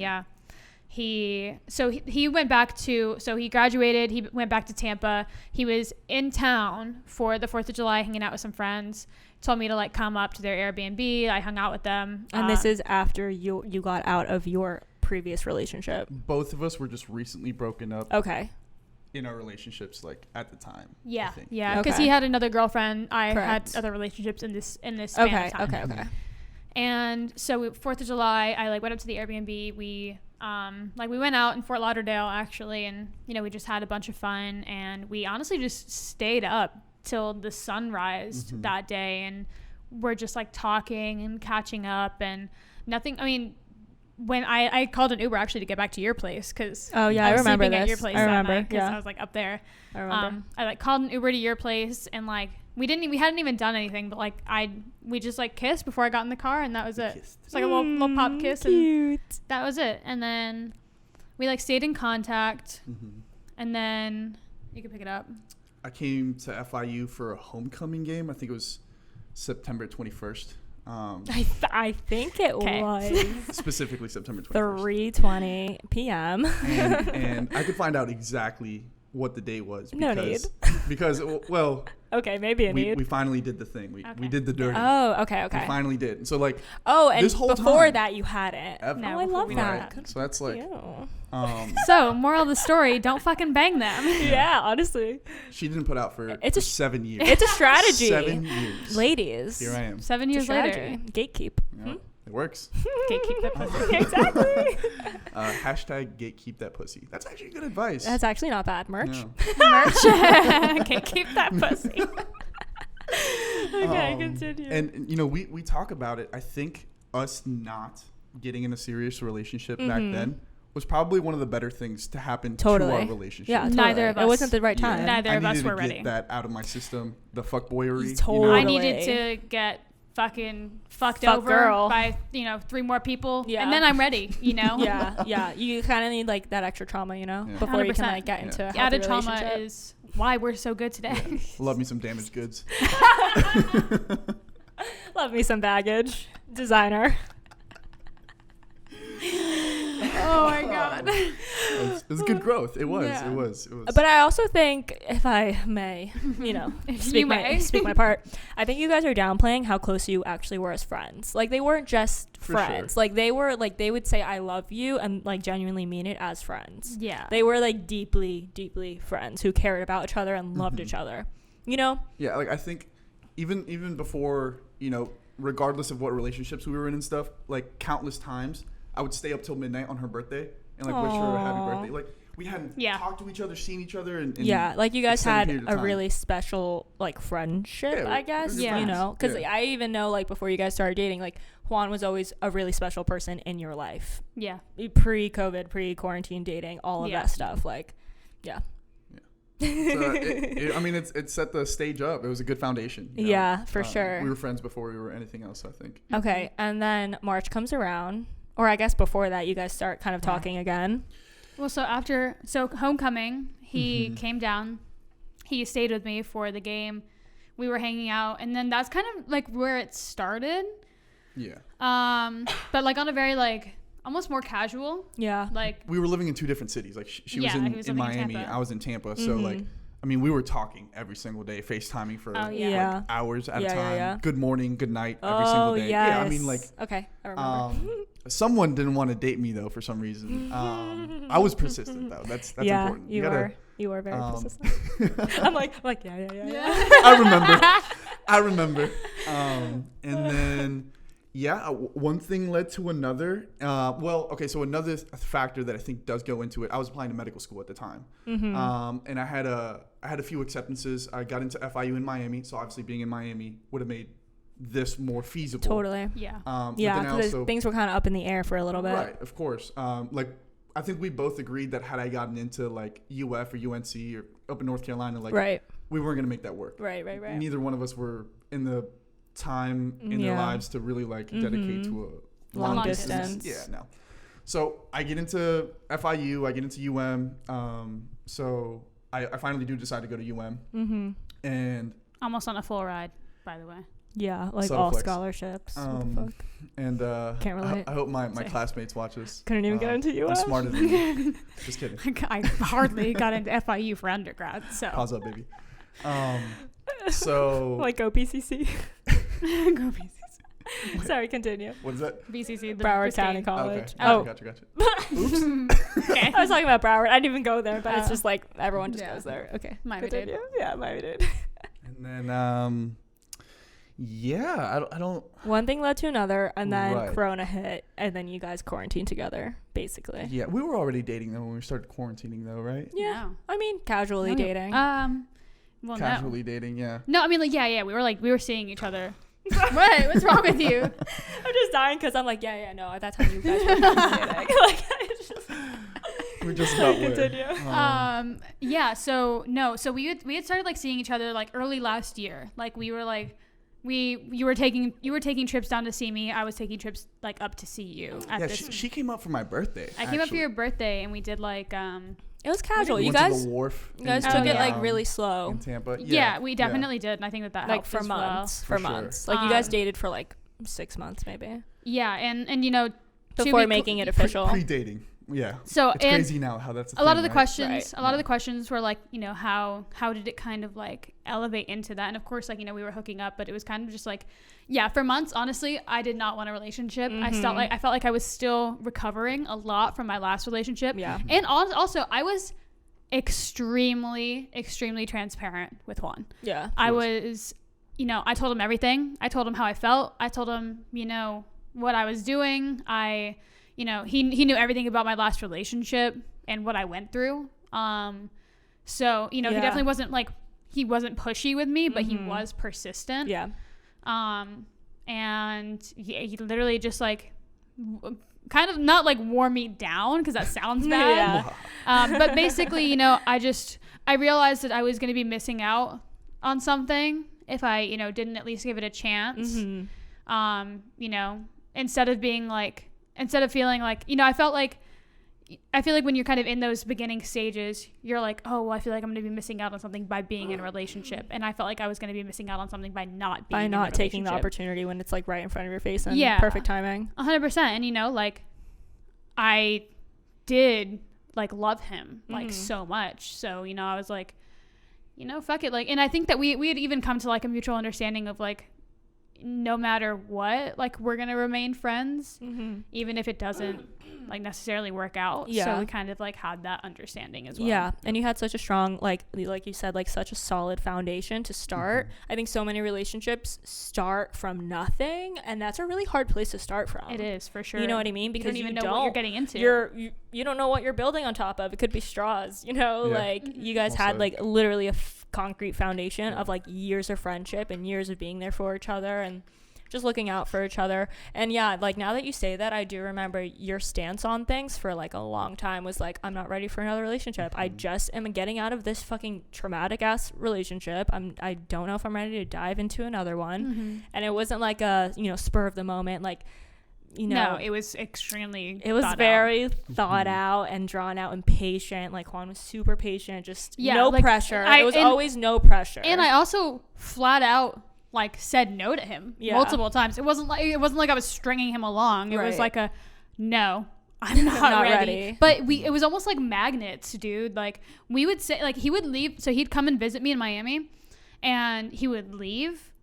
A: He went back to, so he graduated, he went back to Tampa. He was in town for the 4th of July hanging out with some friends. Told me to like come up to their Airbnb. I hung out with them.
B: And this is after you got out of your previous relationship.
C: Both of us were just recently broken up.
B: Okay.
C: In our relationships, like at the time.
A: Yeah, because he had another girlfriend. I
B: Correct.
A: had other relationships in this span of time.
B: Okay.
A: And so 4th of July, I like went up to the Airbnb. We we went out in Fort Lauderdale actually, and we just had a bunch of fun, and we honestly just stayed up till the sunrise that day, and we're just like talking and catching up and nothing. I mean, when I called an Uber actually to get back to your place because
B: I remember this.
A: At your place
B: I remember
A: because I was like up there.
B: I remember.
A: I like called an Uber to your place, and like we hadn't even done anything, but like we just like kissed before I got in the car, and that was it. It's like a little pop kiss,
B: cute.
A: and that was it. And then we like stayed in contact, and then you can pick it up.
C: I came to FIU for a homecoming game. I think it was September 21st.
B: I think it was
C: specifically September 21st.
B: 3:20 p.m.
C: and I could find out exactly what the date was. Because well,
B: okay, maybe a need.
C: We finally did the thing. We did the dirty.
B: Oh, okay.
C: We finally did. And so like.
B: Oh, and
C: this whole
B: before
C: time,
B: that you hadn't.
C: No,
B: I love that.
C: Right. So that's like.
A: So moral of the story: don't fucking bang them.
B: Yeah, honestly.
C: She didn't put out for 7 years.
B: It's a strategy.
C: 7 years,
B: ladies.
C: Here I am.
A: 7 years later,
B: gatekeep.
C: Yeah, it works.
A: Gatekeep that pussy.
B: Exactly.
C: Hashtag gatekeep that pussy. That's actually good advice.
B: That's actually not bad. Merch.
C: No.
A: Merch. Gatekeep that pussy.
B: Okay, continue.
C: And we talk about it. I think us not getting in a serious relationship back then was probably one of the better things to happen to our relationship.
B: Yeah, totally.
A: Neither of us.
B: It wasn't the right time.
A: Yeah. Neither of us were
C: ready. I
A: ready.
C: needed to get that out of my system. The fuckboyery.
B: Totally.
A: I needed to get fucking fucked over
B: girl.
A: by 3 more people,
B: yeah.
A: and then I'm ready.
B: Yeah. You kind of need like that extra trauma, before
A: 100%.
B: you can like get into a healthy
A: added trauma
B: relationship.
A: is why we're so good today.
C: Yeah. Love me some damaged goods.
B: Love me some baggage. Designer.
A: Oh my god.
C: It was good growth. It was.
A: Yeah.
C: It was.
B: But I also think, if I may, speak my part, I think you guys are downplaying how close you actually were as friends. Like, they weren't just friends.
C: Sure.
B: Like, they were, like, they would say, I love you, and, like, genuinely mean it as friends.
A: Yeah.
B: They were, like, deeply, deeply friends who cared about each other and loved each other.
C: Yeah, like, I think even before, regardless of what relationships we were in and stuff, like, countless times, I would stay up till midnight on her birthday and like wish her a happy birthday. Like, we hadn't talked to each other, seen each other, and
B: like you guys had a
C: time.
B: really special like friendship, I guess. Because I even know like before you guys started dating, like Juan was always a really special person in your life.
A: Yeah.
B: Pre-COVID, pre-quarantine dating, all of that stuff. Like, yeah.
C: So it set the stage up. It was a good foundation.
B: Yeah, for sure.
C: We were friends before we were anything else, I think.
B: Okay, and then March comes around. Or I guess before that, you guys start kind of talking again.
A: Well, so homecoming, he came down. He stayed with me for the game. We were hanging out, and then that's kind of like where it started.
C: Yeah.
A: But like on a very like almost more casual.
B: Yeah.
A: Like
C: we were living in 2 different cities. Like she was in Miami, I was in Tampa. So like. I mean, we were talking every single day, FaceTiming for like hours at a time. Yeah. Good morning, good night, every single day.
B: Yes.
C: Yeah, I mean, like.
B: Okay, I remember.
C: Someone didn't want to date me though for some reason. I was persistent though. That's important.
B: You were very persistent. I'm like yeah.
C: I remember. And then. Yeah, one thing led to another. So another factor that I think does go into it, I was applying to medical school at the time. And I had a few acceptances. I got into FIU in Miami, so obviously being in Miami would have made this more feasible.
B: Totally.
A: Yeah.
B: Because things were kind of up in the air for a little bit.
C: Right, of course. Like, I think we both agreed that had I gotten into, like, UF or UNC or up in North Carolina, like, we weren't going to make that work.
B: Right.
C: Neither one of us were in the time in their lives to really like dedicate to a
B: long distance.
C: Yeah, no. So I get into FIU, I get into UM. So I finally do decide to go to UM. And
A: Almost on a full ride, by the way.
B: Yeah, like
C: Subtle
B: all
C: flex.
B: scholarships. What the fuck?
C: And
B: Can't relate.
C: I hope my classmates watch this.
B: Couldn't even get into
C: I'm
B: UF.
C: smarter than you. Just kidding.
A: I hardly got into FIU for undergrad, so.
C: Pause up, baby. So.
B: Like go PCC.
A: Go BCC.
B: Sorry, continue.
C: What is that?
A: BCC, the
B: Broward
A: Biscayne.
B: County College.
C: Okay.
B: Oh,
C: Gotcha. Oops.
A: Okay.
B: I was talking about Broward. I didn't even go there, but it's just like everyone just
A: Yeah.
B: goes there. Okay.
A: Miami
B: Continue.
A: did.
B: Yeah, Miami did.
C: And then, yeah, I don't.
B: One thing led to another, and then
C: Right.
B: Corona hit, and then you guys quarantined together, basically.
C: Yeah, we were already dating though when we started quarantining though, right?
B: Yeah.
A: No.
B: I mean, casually
A: No.
B: dating.
A: Well,
C: Casually dating, yeah.
A: No, I mean, like, yeah, we were seeing each other. What? What's wrong with you?
B: I'm just dying because I'm like, no, at that time you guys were dating. Like, it's just.
C: We're just about
B: Continue.
A: Yeah. So we had started like seeing each other like early last year. Like we were like, you were taking trips down to see me. I was taking trips like up to see you.
C: Yeah, she came up for my birthday.
A: I came up for your birthday, and we did like
B: It was casual.
C: We
B: You
C: went to
B: guys
C: the wharf.
B: You guys
C: in-
B: took it
A: yeah.
B: like really slow.
C: in Tampa.
A: yeah, we definitely did, and I think that
B: Like
A: helped
B: for
A: as
B: months.
C: For
B: For
C: sure.
B: months. Like you guys
A: Um,
B: dated for like 6 months maybe.
A: well. Yeah, and you know, to
B: Before
A: be
B: making it
C: Pre-
B: official.
C: Pre-dating. Yeah.
A: so
C: It's
A: and
C: crazy now how that's
A: a lot of the
C: right?
A: questions
B: Right.
A: a lot of the questions were like, you know, how did it kind of like elevate into that? And of course, like, you know, we were hooking up, but it was kind of just like, yeah, for months, honestly, I did not want a relationship. I felt like I was still recovering a lot from my last relationship.
B: Yeah.
A: And also I was extremely transparent with Juan.
B: Yeah.
A: I was, you know, I told him everything. I told him how I felt. I told him, you know, what I was doing. You know, he knew everything about my last relationship and what I went through. So, you know, he
B: Yeah.
A: definitely wasn't like, he wasn't pushy with me, but he was persistent.
B: Yeah.
A: And he literally just like kind of not like wore me down, because that sounds bad.
B: Yeah.
A: But basically, you know, I realized that I was going to be missing out on something if I, you know, didn't at least give it a chance. You know, instead of feeling like, you know, I feel like when you're kind of in those beginning stages, you're like, oh, well, I feel like I'm going to be missing out on something by being in a relationship. And I felt like I was going to be missing out on something by not being in a relationship.
B: taking the opportunity when it's like right in front of your face and
A: Yeah.
B: perfect timing.
A: 100%. And, you know, like, I did like love him like so much. So, you know, I was like, you know, fuck it. Like, and I think that we had even come to like a mutual understanding of like, no matter what, like, we're gonna remain friends, even if it doesn't like necessarily work out.
B: Yeah.
A: So we kind of like had that understanding as well.
B: Yeah. And you had such a strong, like you said, like such a solid foundation to start. I think so many relationships start from nothing, and that's a really hard place to start from.
A: It is, for sure.
B: You know what I mean?
A: You
B: Because
A: don't even know what you're getting into.
B: You don't know what you're building on top of. It could be straws, you know?
C: Yeah.
B: Like you guys
C: Also.
B: had like literally a concrete foundation of like years of friendship and years of being there for each other and just looking out for each other. And yeah, like now that you say that, I do remember your stance on things for like a long time was like, I'm not ready for another relationship. I just am getting out of this fucking traumatic ass relationship. I don't know if I'm ready to dive into another one. And it wasn't like a, you know, spur of the moment, like, you know,
A: no, it was extremely
B: it was
A: thought
B: very
A: out.
B: thought out and drawn out and patient. Like Juan was super patient, just
A: Yeah,
B: no
A: like,
B: pressure. It was
A: and-
B: always no pressure.
A: And I also flat out like said no to him multiple times. It wasn't like I was stringing him along. It was
B: Right.
A: like a no, I'm not, ready. But it was almost like magnets, dude. Like we would say, like he would leave, so he'd come and visit me in Miami, and he would leave,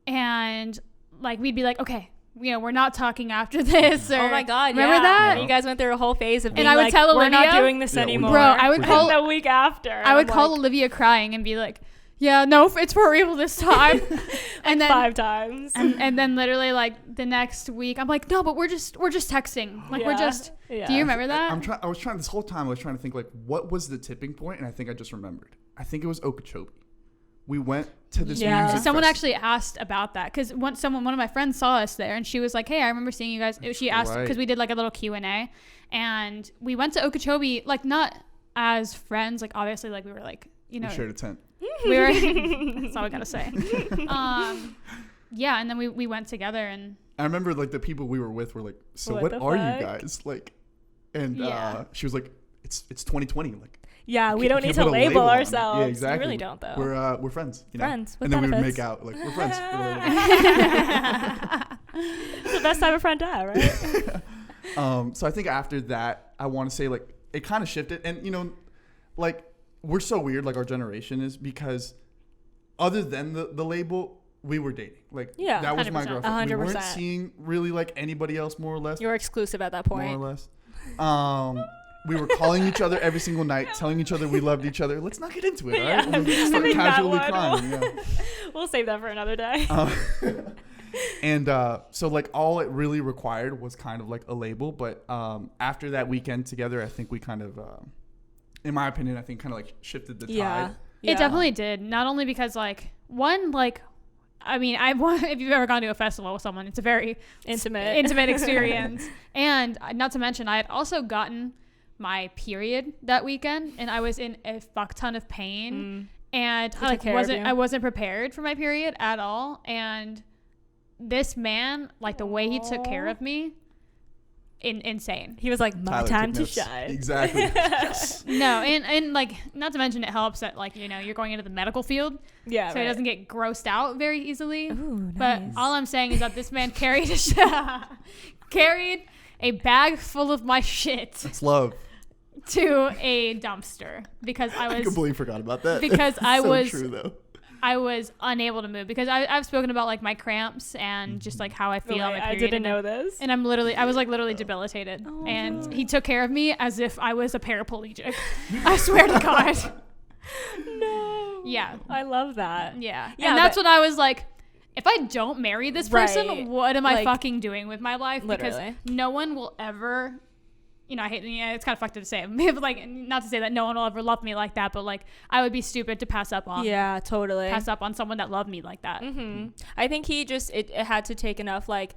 A: and like we'd be like, okay, you know, we're not talking after this. Or,
B: oh my god,
A: remember
B: yeah.
A: that?
B: You guys went through a whole phase of being
A: I would
B: like,
A: tell
B: we're not
A: Olivia-
B: doing this
C: Yeah, we
B: anymore.
C: did.
A: Bro, I would call
B: the week after.
A: I would
B: I'm
A: call
B: like,
A: Olivia crying and be like, yeah, no, it's for real this time. And then
B: 5 times.
A: and then literally like the next week, I'm like, no, but we're just texting. Like we're
B: Yeah.
A: just.
B: Yeah.
A: Do you remember that?
C: I was trying this whole time. I was trying to think like what was the tipping point, and I think I just remembered. I think it was Okeechobee. We went to this
B: Yeah.
C: music
A: Someone
C: fest.
A: actually asked about that because one of my friends saw us there, and she was like, hey, I remember seeing you guys. She asked because
C: Right.
A: we did like a little Q&A, and we went to Okeechobee, like not as friends, like obviously like we were like, you know,
C: We shared a tent.
A: we were that's all I gotta say. Yeah, and then we went together, and
C: I remember like the people we were with were like, so
B: What
C: what
B: the
C: are
B: fuck?
C: you guys like? And
A: Yeah.
C: she was like, it's 2020. Like
B: Yeah, we don't need to
C: put a
B: label
C: on it.
B: ourselves.
C: Yeah, exactly.
B: We really don't, though.
C: We're friends. You know?
B: Friends with
C: and then we would
B: benefits.
C: make out like we're friends.
B: It's the best type of friend to have, right?
C: So I think after that, I want to say like it kind of shifted, and you know, like we're so weird, like our generation is, because other than the label, we were dating. Like that was
B: 100%,
C: my girlfriend.
B: 100%.
C: We weren't seeing really like anybody else, more or less.
B: You were exclusive at that point.
C: More or less. We were calling each other every single night, telling each other we loved each other. Let's not get into it, all right?
B: Yeah.
C: We'll start casually crying. Yeah.
B: We'll save that for another day.
C: And so like all it really required was kind of like a label. But after that weekend together, I think we kind of, in my opinion, I think kind of like shifted the tide.
A: It definitely did. Not only because like one, like, I mean, if you've ever gone to a festival with someone, it's a very intimate experience. And not to mention, I had also gotten my period that weekend, and I was in a fuck ton of pain, and I wasn't prepared for my period at all. And this man, like the way he took care of me, insane.
B: He was like, my
C: Tyler
B: time
C: took
B: to
C: notes.
B: shine.
C: Exactly. Yes.
A: No, and like, not to mention it helps that like, you know, you're going into the medical field, so he doesn't get grossed out very easily.
B: Ooh,
A: but
B: nice.
A: all I'm saying is that this man carried a bag full of my shit
C: It's love.
A: to a dumpster because
C: I completely forgot about that.
A: Because I
C: so
A: was
C: true, though.
A: I was unable to move because I've spoken about like my cramps and just like how I feel on my period.
B: I didn't know this.
A: And I was like literally debilitated.
B: Oh,
A: and
B: no.
A: he took care of me as if I was a paraplegic. I swear to God.
B: No.
A: Yeah.
B: I love that.
A: Yeah.
B: Yeah,
A: And that's what I was like, if I don't marry this person,
B: Right.
A: what am I
B: Like,
A: fucking doing with my life?
B: literally.
A: Because no one will ever, you know, it's kind of fucked up to say, but like, not to say that no one will ever love me like that, but like, I would be stupid to pass up on someone that loved me like that.
B: Mm-hmm. I think he just, it had to take enough like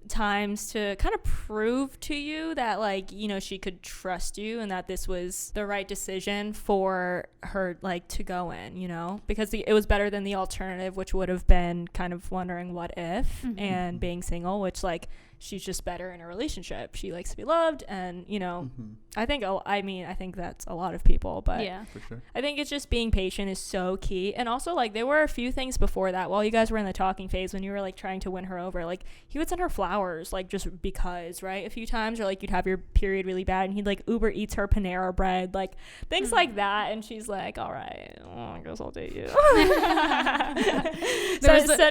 B: times to kind of prove to you that like, you know, she could trust you and that this was the right decision for her like to go in, you know, because it was better than the alternative, which would have been kind of wondering what if and being single, which like she's just better in a relationship. She likes to be loved, and you know, I think that's a lot of people, but
A: Yeah.
C: For sure.
B: I think it's just being patient is so key. And also like there were a few things before that while you guys were in the talking phase when you were like trying to win her over. Like he would send her flowers like just because, right? A few times, or like you'd have your period really bad and he'd like Uber Eats her Panera bread, like things like that, and she's like, all right, I guess I'll date you. Send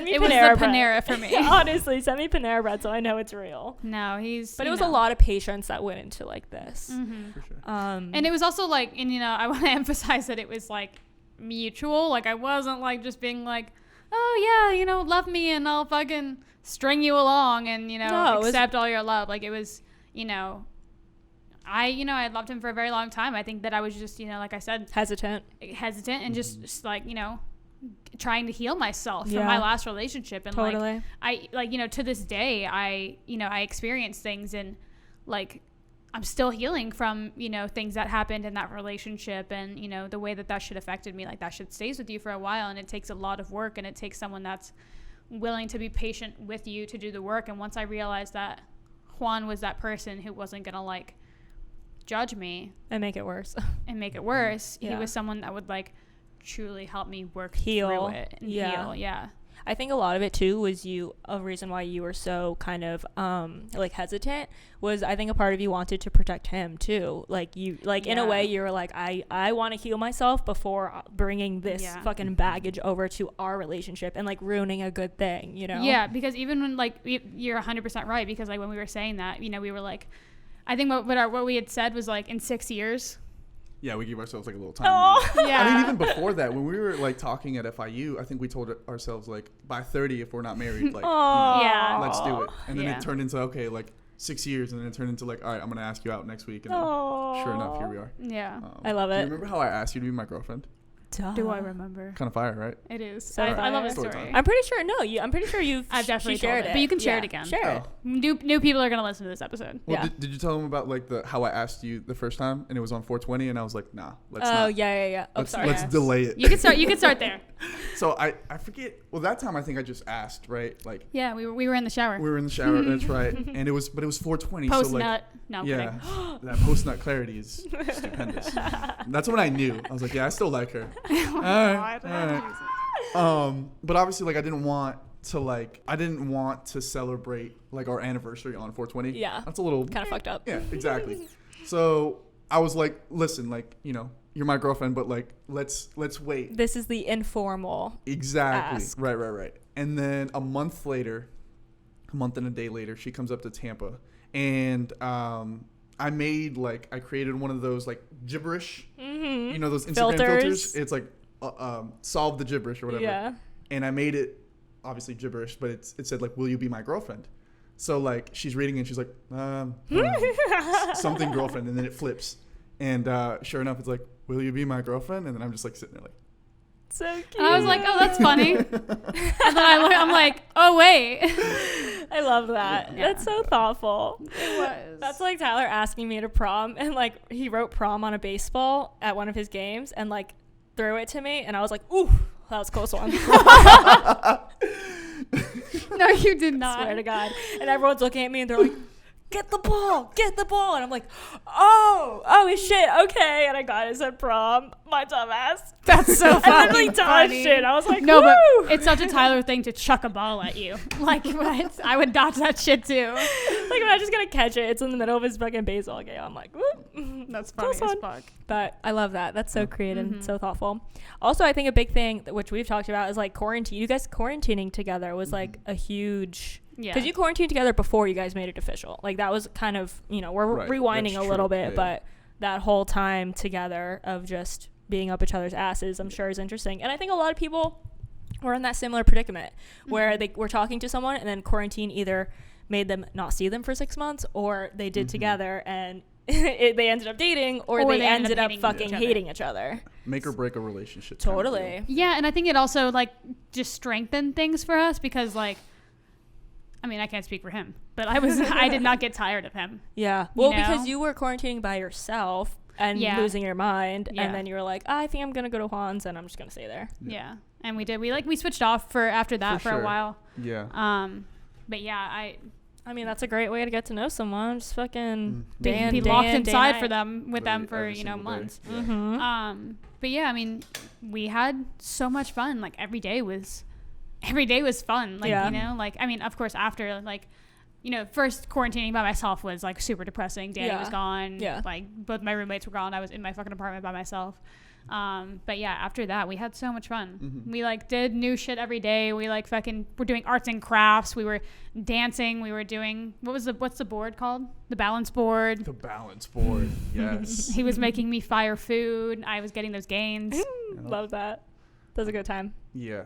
B: me
A: it
B: Panera
A: was the
B: bread.
A: Panera for me.
B: Honestly, send me Panera bread so I know it's real.
A: No,
B: But it was a lot of patience that went into like this.
C: For sure.
A: And it was also like, and you know, I want to emphasize that it was like mutual. Like I wasn't like just being like, oh yeah, you know, love me and I'll fucking string you along and, you know, accept all your love. Like it was, you know, I loved him for a very long time. I think that I was just, you know, like I said, hesitant and just like, you know, trying to heal myself from my last relationship. And like, I like, you know, to this day, I experienced things and like, I'm still healing from, you know, things that happened in that relationship and, you know, the way that shit affected me. Like that shit stays with you for a while and it takes a lot of work and it takes someone that's willing to be patient with you to do the work. And once I realized that Juan was that person who wasn't going to like judge me
B: and make it worse,
A: he was someone that would like truly help me work through it and heal. Yeah.
B: I think a lot of it too was a reason why you were so kind of like hesitant was I think a part of you wanted to protect him too. Like you, like in a way you were like, I want to heal myself before bringing this fucking baggage over to our relationship and like ruining a good thing, you know?
A: Yeah, because even when like you're 100% right, because like when we were saying that, you know, we were like, I think what we had said was like in 6 years.
C: Yeah, we give ourselves like a little time.
A: Yeah.
C: I mean, even before that, when we were like talking at FIU, I think we told ourselves like by 30, if we're not married, like, let's do it. And then it turned into, okay, like 6 years. And then it turned into like, all right, I'm going to ask you out next week. And then, sure enough, here we are.
A: Yeah.
B: I love it.
C: Do you remember how I asked you to be my girlfriend?
A: Do I remember?
C: Kind of fire, right?
A: It is.
B: So
A: I love the
C: Story
A: story.
C: time.
B: I'm pretty sure you've
A: I've definitely
B: shared
A: told it. But you can share it again.
B: Share it.
A: New people are going to listen to this episode.
C: Well, did you tell them about like how I asked you the first time and it was on 420 and I was like, nah, let's not.
B: Yeah.
C: Let's delay it.
A: You can start there.
C: So I forget. Well, that time I think I just asked, right? Like.
A: Yeah, we were in the shower.
C: We were in the shower. That's right. And it was 4:20.
A: Post
C: so like,
A: nut. No, I'm
C: yeah,
A: kidding.
C: that post nut clarity is stupendous. That's when I knew. I was like, yeah, I still like her. All right. But obviously, like, I didn't want to celebrate like our anniversary on 420.
B: Yeah.
C: That's a little
B: kind of fucked up.
C: Yeah, exactly. So I was like, listen, like, you know, you're my girlfriend, but like, let's wait.
B: This is the informal.
C: Exactly.
B: Ask.
C: Right. And then a month and a day later, she comes up to Tampa, and I created one of those like gibberish, you know, those Instagram filters. It's like solve the gibberish or whatever.
B: Yeah.
C: And I made it obviously gibberish, but it said like, will you be my girlfriend? So like she's reading it and she's like, something girlfriend, and then it flips, and sure enough, it's like, will you be my girlfriend? And then I'm just like sitting there like.
B: So cute.
A: And I was like, oh, that's funny. And then I'm like, oh, wait.
B: I love that.
A: Yeah.
B: That's so thoughtful.
A: It was.
B: That's like Tyler asking me to prom, and like he wrote prom on a baseball at one of his games and like threw it to me, and I was like, ooh, that was a close one.
A: No, you did not.
B: I swear to God. And everyone's looking at me and they're like, get the ball. And I'm like, oh shit, okay. And I got it, said prom. My dumb ass.
A: That's so funny.
B: I literally dodged it. I was like,
A: no,
B: woo!
A: but it's such a Tyler thing to chuck a ball at you. Like, what? I would dodge that shit too.
B: Like, if I'm just gonna catch it, it's in the middle of his fucking baseball game. I'm like, whoop.
A: That's funny as fuck.
B: But I love that. That's so creative and so thoughtful. Also, I think a big thing, which we've talked about, is like quarantine. You guys quarantining together was like a huge...
A: Yeah.
B: Because you quarantined together before you guys made it official. Like, that was kind of, you know, we're rewinding a little bit, but that whole time together of just being up each other's asses, I'm sure is interesting. And I think a lot of people were in that similar predicament where they were talking to someone and then quarantine either made them not see them for 6 months, or they did together and they ended up dating, or they ended up fucking hating each other.
C: Make or break a relationship.
B: Totally.
A: Yeah, and I think it also, like, just strengthened things for us because, like, I mean, I can't speak for him, but I did not get tired of him.
B: Yeah. Well, because you were quarantining by yourself and losing your mind, and then you were like, I think I'm going to go to Juan's and I'm just going to stay there.
A: Yeah. And we did. We switched off after that for a while.
C: Yeah.
A: But yeah,
B: I mean, that's a great way to get to know someone. Just fucking
A: be locked inside for them with them for, you know, months.
C: Yeah.
A: But yeah, I mean, we had so much fun. Like, every day was fun. Like, you know, like, I mean, of course, after, like, you know, first quarantining by myself was like super depressing. Danny was gone. Yeah. Like, both my roommates were gone. I was in my fucking apartment by myself. But yeah, after that, we had so much fun. We like did new shit every day. We like we're doing arts and crafts. We were dancing. We were doing, what's the board called? The balance board.
C: The balance board. Yes.
A: He was making me fire food. I was getting those gains.
B: Love that. That was a good time.
C: Yeah.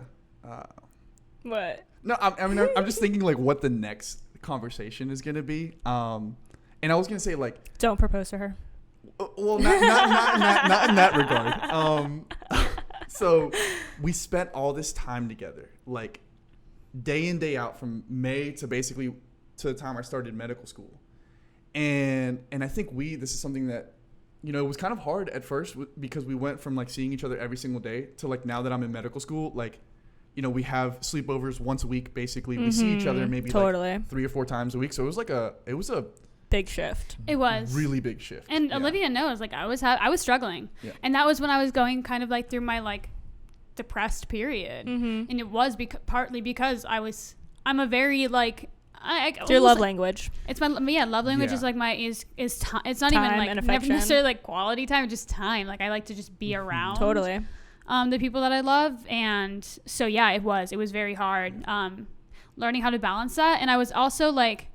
B: What?
C: No, I'm just thinking like what the next conversation is gonna be. And I was gonna say like,
B: don't propose to her.
C: Well, not in that regard. So we spent all this time together, like day in, day out, from May to basically to the time I started medical school. And I think this is something that, you know, it was kind of hard at first because we went from like seeing each other every single day to like now that I'm in medical school, like, you know, we have sleepovers once a week. Basically, we see each other maybe like 3 or 4 times a week. So it was a
B: big shift.
A: It was
C: really big shift.
A: And Olivia knows, like, I was struggling, and that was when I was going kind of like through my like depressed period, and it was partly because I'm a very like
B: it's your love language.
A: It's my love language is like is time. It's not even like never necessarily like quality time, it's just time. Like, I like to just be around
B: totally
A: the people that I love. And so yeah, it was very hard learning how to balance that. And I was also like,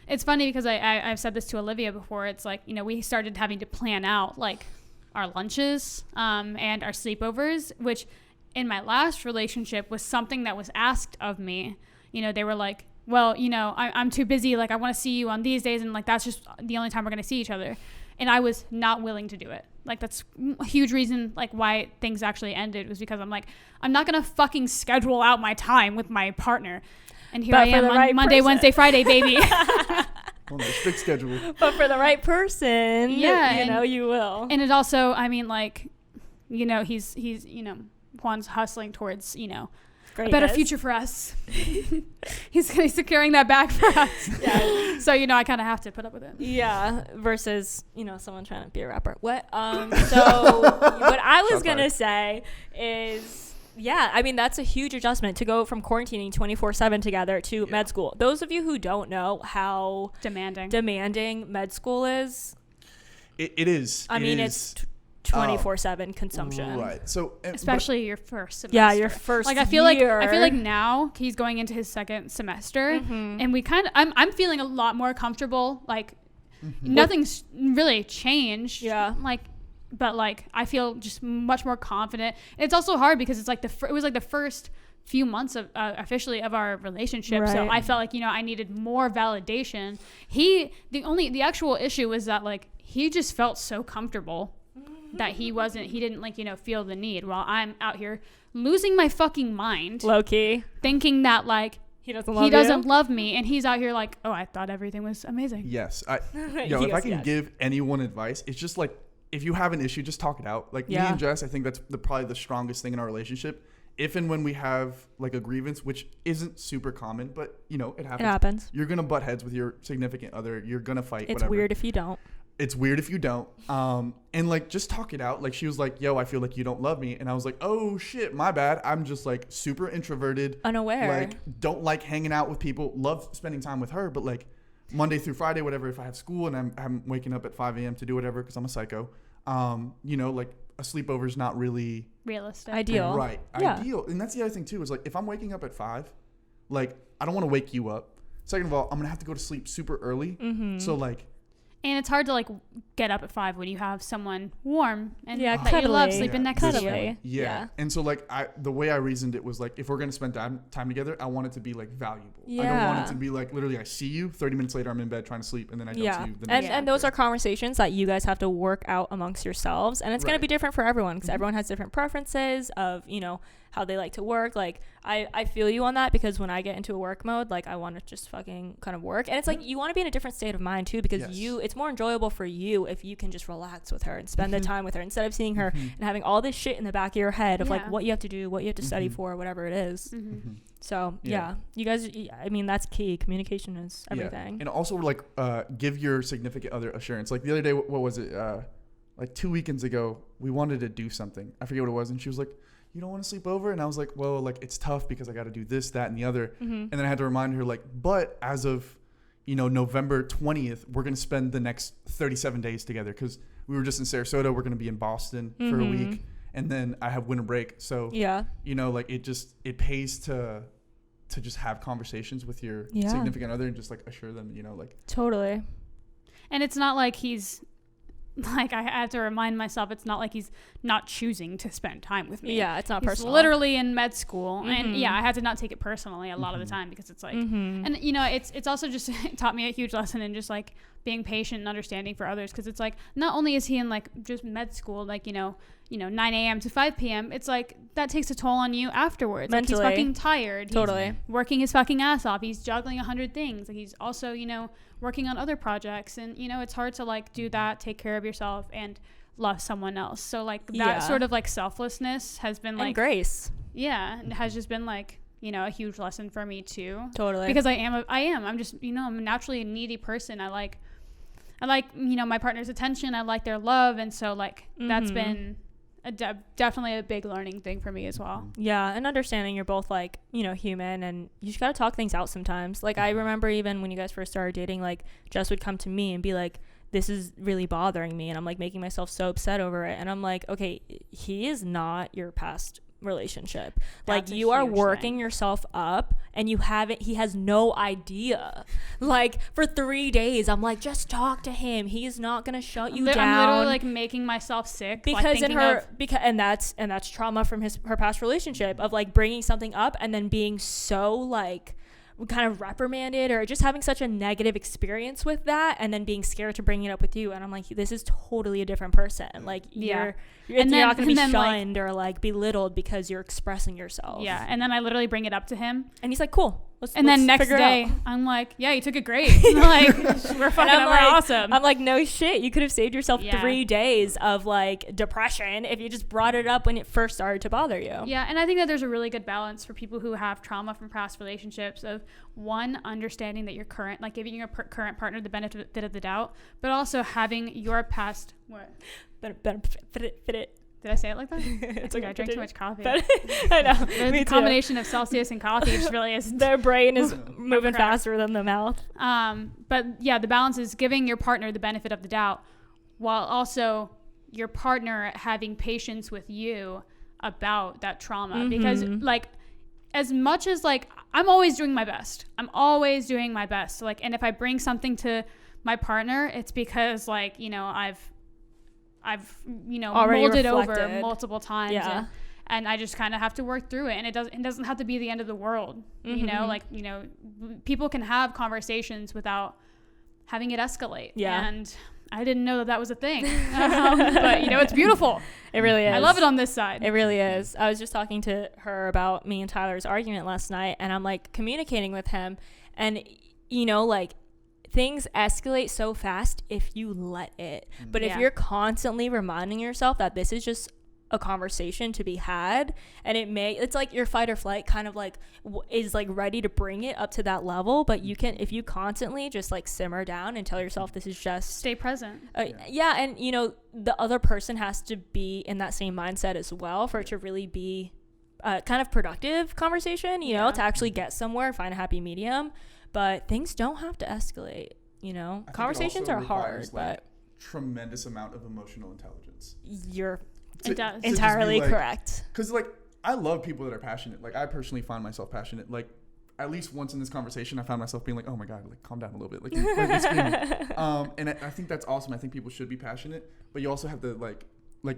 A: it's funny because I've said this to Olivia before. It's like, you know, we started having to plan out like our lunches and our sleepovers, which in my last relationship was something that was asked of me. You know, they were like, well, you know, I'm too busy. Like, I want to see you on these days. And like, that's just the only time we're going to see each other. And I was not willing to do it. Like, that's a huge reason like why things actually ended, was because I'm like, I'm not going to fucking schedule out my time with my partner. And here I am Monday, Wednesday, Friday, baby.
C: On a strict schedule.
B: But for the right person, you know, you will.
A: And it also, I mean, like, you know, he's you know, Juan's hustling towards, you know,
B: Greatness.
A: a better future for us. He's securing that bag for us. Yeah. So, you know, I kind of have to put up with it.
B: Yeah. Versus, you know, someone trying to be a rapper. What? So what I was going to say is, yeah, I mean, that's a huge adjustment to go from quarantining 24/7 together to med school. Those of you who don't know how demanding med school is.
C: It is.
B: I mean, it's 24/7 consumption.
C: Right. So
A: especially your first semester.
B: Yeah, your first
A: like I feel like now he's going into his second semester and we kind of I'm feeling a lot more comfortable, like nothing's really changed.
B: Yeah.
A: Like but like I feel just much more confident. And it's also hard because it's like it was like the first few months of officially of our relationship, right. So I felt like, you know, I needed more validation. The actual issue was that like he just felt so comfortable that he didn't like, you know, feel the need, while I'm out here losing my fucking mind,
B: low key,
A: thinking that like he doesn't love me, and he's out here like, oh, I thought everything was amazing.
C: Yes, if I can give anyone advice, it's just like, if you have an issue, just talk it out. Like me and Jess, I think that's probably the strongest thing in our relationship. If and when we have like a grievance, which isn't super common, but you know, it happens. You're gonna butt heads with your significant other. You're gonna fight.
B: It's weird if you don't.
C: It's weird if you don't. And like, just talk it out. Like she was like, yo, I feel like you don't love me. And I was like, oh shit, my bad. I'm just like super introverted.
B: Unaware.
C: Like don't like hanging out with people. Love spending time with her. But like Monday through Friday, whatever, if I have school and I'm waking up at 5 a.m. to do whatever, cause I'm a psycho. You know, like a sleepover is not really
A: realistic.
B: Ideal.
C: Right. Yeah. Ideal. And that's the other thing too, is like, if I'm waking up at 5, like I don't want to wake you up. Second of all, I'm going to have to go to sleep super early. So like,
A: and it's hard to like get up at 5 when you have someone warm and that
B: cuddly.
A: you love sleeping next to you.
C: Yeah. And so like the way I reasoned it was like, if we're going to spend time together, I want it to be like valuable. I don't want it to be like literally I see you 30 minutes later I'm in bed trying to sleep and then I don't see you the next day.
B: And those are conversations that you guys have to work out amongst yourselves, and it's going to be different for everyone because everyone has different preferences of, you know, how they like to work. Like I feel you on that, because when I get into a work mode, like I want to just fucking kind of work, and it's like you want to be in a different state of mind too, because it's more enjoyable for you if you can just relax with her and spend the time with her instead of seeing her and having all this shit in the back of your head of like what you have to do, what you have to study for, whatever it is. So you guys, I mean, that's key. Communication is everything.
C: And also like give your significant other assurance. Like the other day, what was it, like 2 weekends ago, we wanted to do something, I forget what it was, and she was like, you don't want to sleep over? And I was like, well, like it's tough because I got to do this, that, and the other. And then I had to remind her like, but as of, you know, November 20th, we're going to spend the next 37 days together, because we were just in Sarasota. We're going to be in Boston for a week, and then I have winter break. So you know, like it pays to just have conversations with your significant other and just like assure them, you know, like
B: totally.
A: And it's not like he's like, I have to remind myself, it's not like he's not choosing to spend time with me.
B: Yeah, it's not personal.
A: He's literally in med school. And I had to not take it personally a lot of the time, because it's like, and you know, it's also just taught me a huge lesson in just like being patient and understanding for others. Because it's like, not only is he in like just med school, like, you know, 9 a.m. to 5 p.m. It's like, that takes a toll on you afterwards.
B: Mentally.
A: Like, he's fucking tired.
B: Totally.
A: He's working his fucking ass off. He's juggling 100 things. Like, he's also, you know, working on other projects. And, you know, it's hard to like do that, take care of yourself, and love someone else. So like that sort of like selflessness has been like,
B: and grace.
A: Yeah. It has just been like, you know, a huge lesson for me too.
B: Totally.
A: Because I'm just, you know, I'm naturally a needy person. I like, you know, my partner's attention. I like their love. And so like, that's been definitely a big learning thing for me as well.
B: Yeah. And understanding you're both like, you know, human, and you just got to talk things out sometimes. Like I remember even when you guys first started dating, like Jess would come to me and be like, this is really bothering me, and I'm like making myself so upset over it. And I'm like, okay, he is not your past relationship. Like, you are working yourself up, and he has no idea. Like, for 3 days I'm like, just talk to him, he's not gonna shut you down.
A: I'm literally like making myself sick
B: because that's trauma from her past relationship, of like bringing something up and then being so like kind of reprimanded, or just having such a negative experience with that, and then being scared to bring it up with you. And I'm like, this is totally a different person. Like, you're not going to be shunned or like belittled because you're expressing yourself.
A: Yeah. And then I literally bring it up to him,
B: and he's like, cool.
A: And then next day, I'm like, yeah, you took it great. Like, we're awesome.
B: I'm like, no shit. You could have saved yourself 3 days of like depression if you just brought it up when it first started to bother you.
A: Yeah, and I think that there's a really good balance for people who have trauma from past relationships of, one, understanding that your current, like giving your current partner the benefit of the doubt, but also having your past, Did I say it like that? It's okay. I drank too much coffee.
B: I know.
A: The combination of Celsius and coffee just really is.
B: Their brain is moving faster than the mouth.
A: But yeah, the balance is giving your partner the benefit of the doubt, while also your partner having patience with you about that trauma. Because like, as much as like, I'm always doing my best. So like, and if I bring something to my partner, it's because like, you know, I've
B: already
A: molded
B: reflected
A: over multiple times, and I just kind of have to work through it, and it doesn't have to be the end of the world. You know, like, you know, people can have conversations without having it escalate, and I didn't know that was a thing. But you know, it's beautiful.
B: It really is.
A: I love it on this side.
B: It really is. I was just talking to her about me and Tyler's argument last night, and I'm like communicating with him, and you know, like, things escalate so fast if you let it. But if you're constantly reminding yourself that this is just a conversation to be had, and it's like your fight or flight kind of like is like ready to bring it up to that level, but you can, if you constantly just like simmer down and tell yourself this is just
A: stay present.
B: And you know, the other person has to be in that same mindset as well for it to really be kind of productive conversation, you know, to actually get somewhere, find a happy medium. But things don't have to escalate, you know. Conversations are hard, but
C: tremendous amount of emotional intelligence.
A: It does.
B: Entirely correct.
C: Because like, I love people that are passionate. Like, I personally find myself passionate. Like, at least once in this conversation, I found myself being like, oh my God, like, calm down a little bit. Like, you're screaming. And I think that's awesome. I think people should be passionate, but you also have to like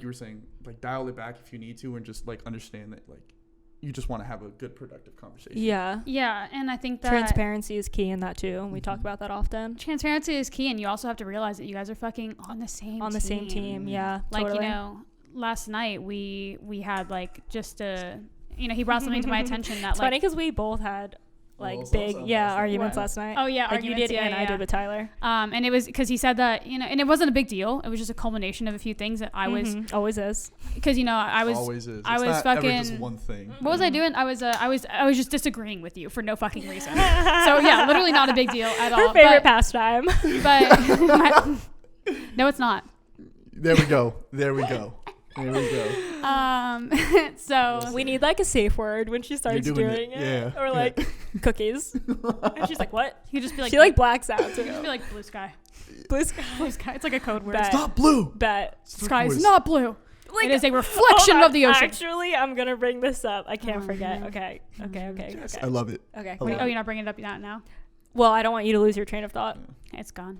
C: you were saying, like, dial it back if you need to, and just like understand that like, you just want to have a good, productive conversation.
A: Yeah, and I think that
B: transparency is key in that too, and we talk about that often.
A: Transparency is key, and you also have to realize that you guys are fucking on the same team.
B: Yeah,
A: like
B: totally.
A: You know, last night we had like just a, you know, he brought something to my attention that
B: it's funny because we both had like big arguments last night.
A: Oh yeah,
B: like you did and I did with Tyler.
A: And it was because he said that, you know, and it wasn't a big deal. It was just a culmination of a few things that I was
B: always is,
A: because you know I was
C: always is.
A: I was
C: not
A: fucking
C: ever just one thing.
A: What was I doing? I was just disagreeing with you for no fucking reason. So yeah, literally not a big deal at all.
B: Her favorite pastime.
A: But no, it's not.
C: There we go.
A: So
B: we need like a safe word when she starts doing it.
C: Yeah.
B: Or like cookies. And she's like, what?
A: You just be like,
B: she like blacks out too.
A: You just be like blue sky.
B: Blue sky.
A: Blue sky. It's like a code word.
C: It's not blue.
A: Sky is not blue. Like, it is a reflection of the ocean.
B: Actually, I'm gonna bring this up. I can't forget. Okay.
C: Yes, I love it.
B: Okay.
A: You're not bringing it up now?
B: Well, I don't want you to lose your train of thought.
A: It's gone.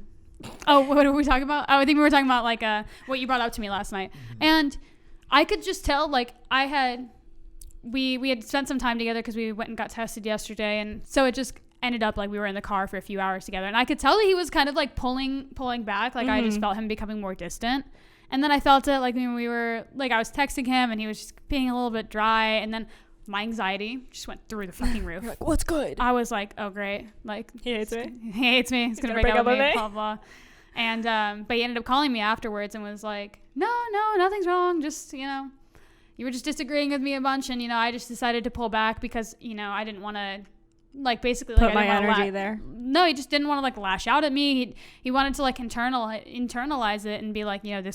A: Oh, what were we talking about? Oh, I think we were talking about like what you brought up to me last night, and I could just tell, like, we had spent some time together because we went and got tested yesterday, and so it just ended up like we were in the car for a few hours together, and I could tell that he was kind of like pulling back, like I just felt him becoming more distant. And then I felt it like when we were like, I was texting him and he was just being a little bit dry, and then my anxiety just went through the fucking roof.
B: You're like, what's good?
A: I was like, oh great, like
B: he hates me.
A: He's gonna break up with me, blah blah. And but he ended up calling me afterwards and was like, no, nothing's wrong. Just, you know, you were just disagreeing with me a bunch, and you know, I just decided to pull back because, you know, I didn't want to, like, basically
B: put my energy there.
A: No, he just didn't want to like lash out at me. He wanted to like internalize it and be like, you know,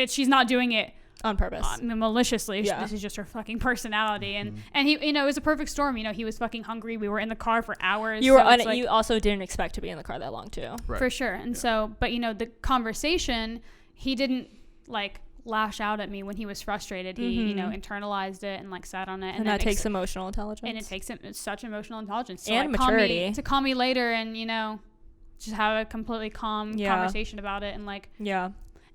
A: she's not doing it
B: on purpose,
A: maliciously. This is just her fucking personality. And he, you know, it was a perfect storm. You know, he was fucking hungry. We were in the car for hours.
B: You were you also didn't expect to be in the car that long too.
C: Right.
A: For sure. And so, but you know, the conversation, he didn't like lash out at me when he was frustrated. He, you know, internalized it and like sat on it.
B: And that takes emotional intelligence.
A: And it takes such emotional intelligence.
B: And
A: like,
B: maturity.
A: To call me later and, you know, just have a completely calm conversation about it, and like,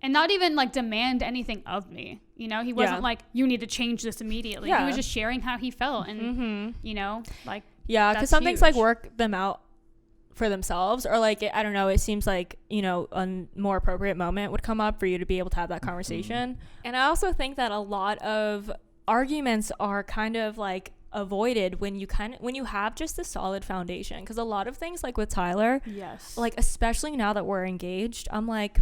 A: and not even like demand anything of me. You know, he wasn't like, you need to change this immediately. He was just sharing how he felt, and you know, like,
B: because some things like work them out for themselves, or like I don't know, it seems like, you know, a more appropriate moment would come up for you to be able to have that conversation. And I also think that a lot of arguments are kind of like avoided when you have just a solid foundation. Because a lot of things, like with Tyler,
A: yes,
B: like especially now that we're engaged, I'm like,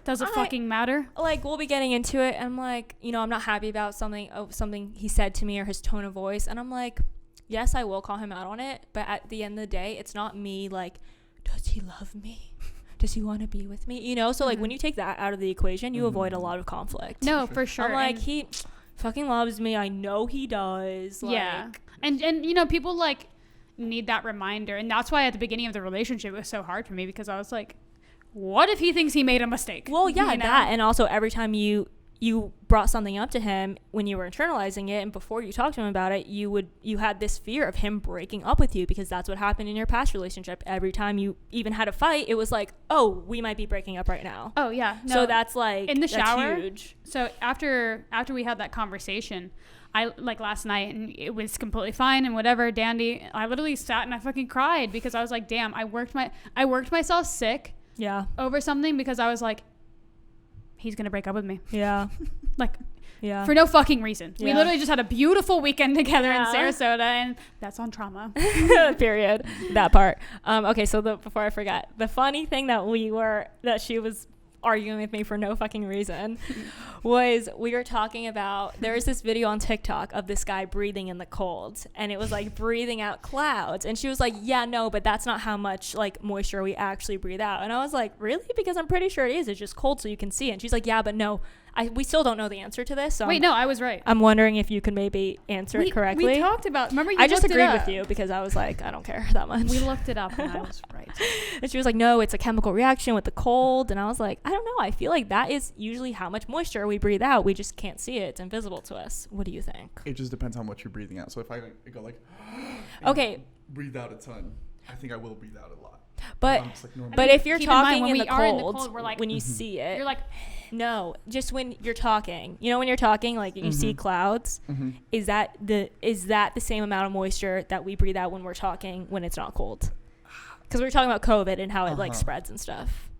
A: does it fucking matter?
B: Like, we'll be getting into it, and I'm like, you know, I'm not happy about something he said to me or his tone of voice, and I'm like, yes, I will call him out on it, but at the end of the day, it's not me like, does he love me? Does he want to be with me? You know, so like when you take that out of the equation, you avoid a lot of conflict.
A: No, for sure.
B: I'm like, he fucking loves me. I know he does. Like,
A: yeah. And you know, people like need that reminder, and that's why at the beginning of the relationship it was so hard for me, because I was like, what if he thinks he made a mistake?
B: Well, yeah,
A: you know?
B: that, and also every time you brought something up to him when you were internalizing it, and before you talked to him about it, you had this fear of him breaking up with you, because that's what happened in your past relationship. Every time you even had a fight, it was like, oh, we might be breaking up right now.
A: Oh yeah. No,
B: so that's like
A: in the shower.
B: Huge.
A: So after we had that conversation, I like last night, and it was completely fine and whatever, dandy. I literally sat and I fucking cried, because I was like, damn, I worked myself sick.
B: Yeah.
A: Over something, because I was like, he's gonna break up with me.
B: Yeah.
A: Like,
B: yeah.
A: For no fucking reason.
B: Yeah.
A: We literally just had a beautiful weekend together in Sarasota, and that's on trauma.
B: Period. That part. Okay, so before I forget, the funny thing that she was arguing with me for no fucking reason was, we were talking about, there was this video on TikTok of this guy breathing in the cold, and it was like breathing out clouds, and she was like, yeah, no, but that's not how much like moisture we actually breathe out. And I was like, really? Because I'm pretty sure it is. It's just cold so you can see it. And she's like, yeah, but no, we still don't know the answer to this. So
A: wait, no, I was right.
B: I'm wondering if you could maybe answer it correctly.
A: We talked about, remember, you
B: I just
A: looked
B: agreed
A: it up.
B: with you, because I was like, I don't care that much.
A: We looked it up, and I was right.
B: And she was like, no, it's a chemical reaction with the cold. And I was like, I don't know. I feel like that is usually how much moisture we breathe out. We just can't see it. It's invisible to us. What do you think?
C: It just depends how much you're breathing out. So if I go like,
B: okay,
C: breathe out a ton, I think I will breathe out a lot.
B: But
C: Like,
B: but if you're
A: keep in mind,
B: talking
A: when
B: in
A: we
B: the
A: are in the
B: cold,
A: cold, we're like,
B: when you see it,
A: you're like,
B: no, just when you're talking. You know, when you're talking, like you see clouds, is that the same amount of moisture that we breathe out when we're talking when it's not cold? Because we were talking about COVID and how it like spreads and stuff.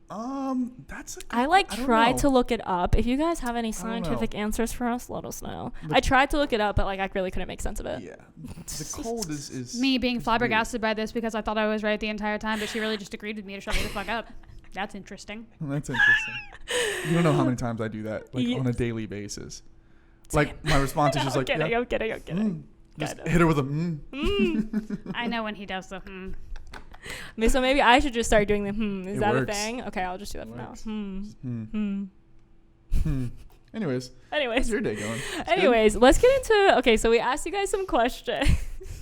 C: That's a good,
B: I tried
C: know.
B: to look it up. If you guys have any scientific answers for us, let us know. I tried to look it up, but like I really couldn't make sense of it.
C: Yeah, the cold is
A: me being flabbergasted by this, because I thought I was right the entire time, but she really just agreed with me to shut me the fuck up. That's interesting.
C: That's interesting. You don't know how many times I do that, like on a daily basis. Like my response is just like,
B: I'm kidding.
C: Just hit her with a
A: I know when he does the
B: So maybe I should just start doing the Is
C: It
B: that
C: works.
B: a thing? Okay, I'll just do that from now.
C: Anyways,
B: Anyways,
C: how's your day going?
B: let's get into. Okay, so we asked you guys some questions.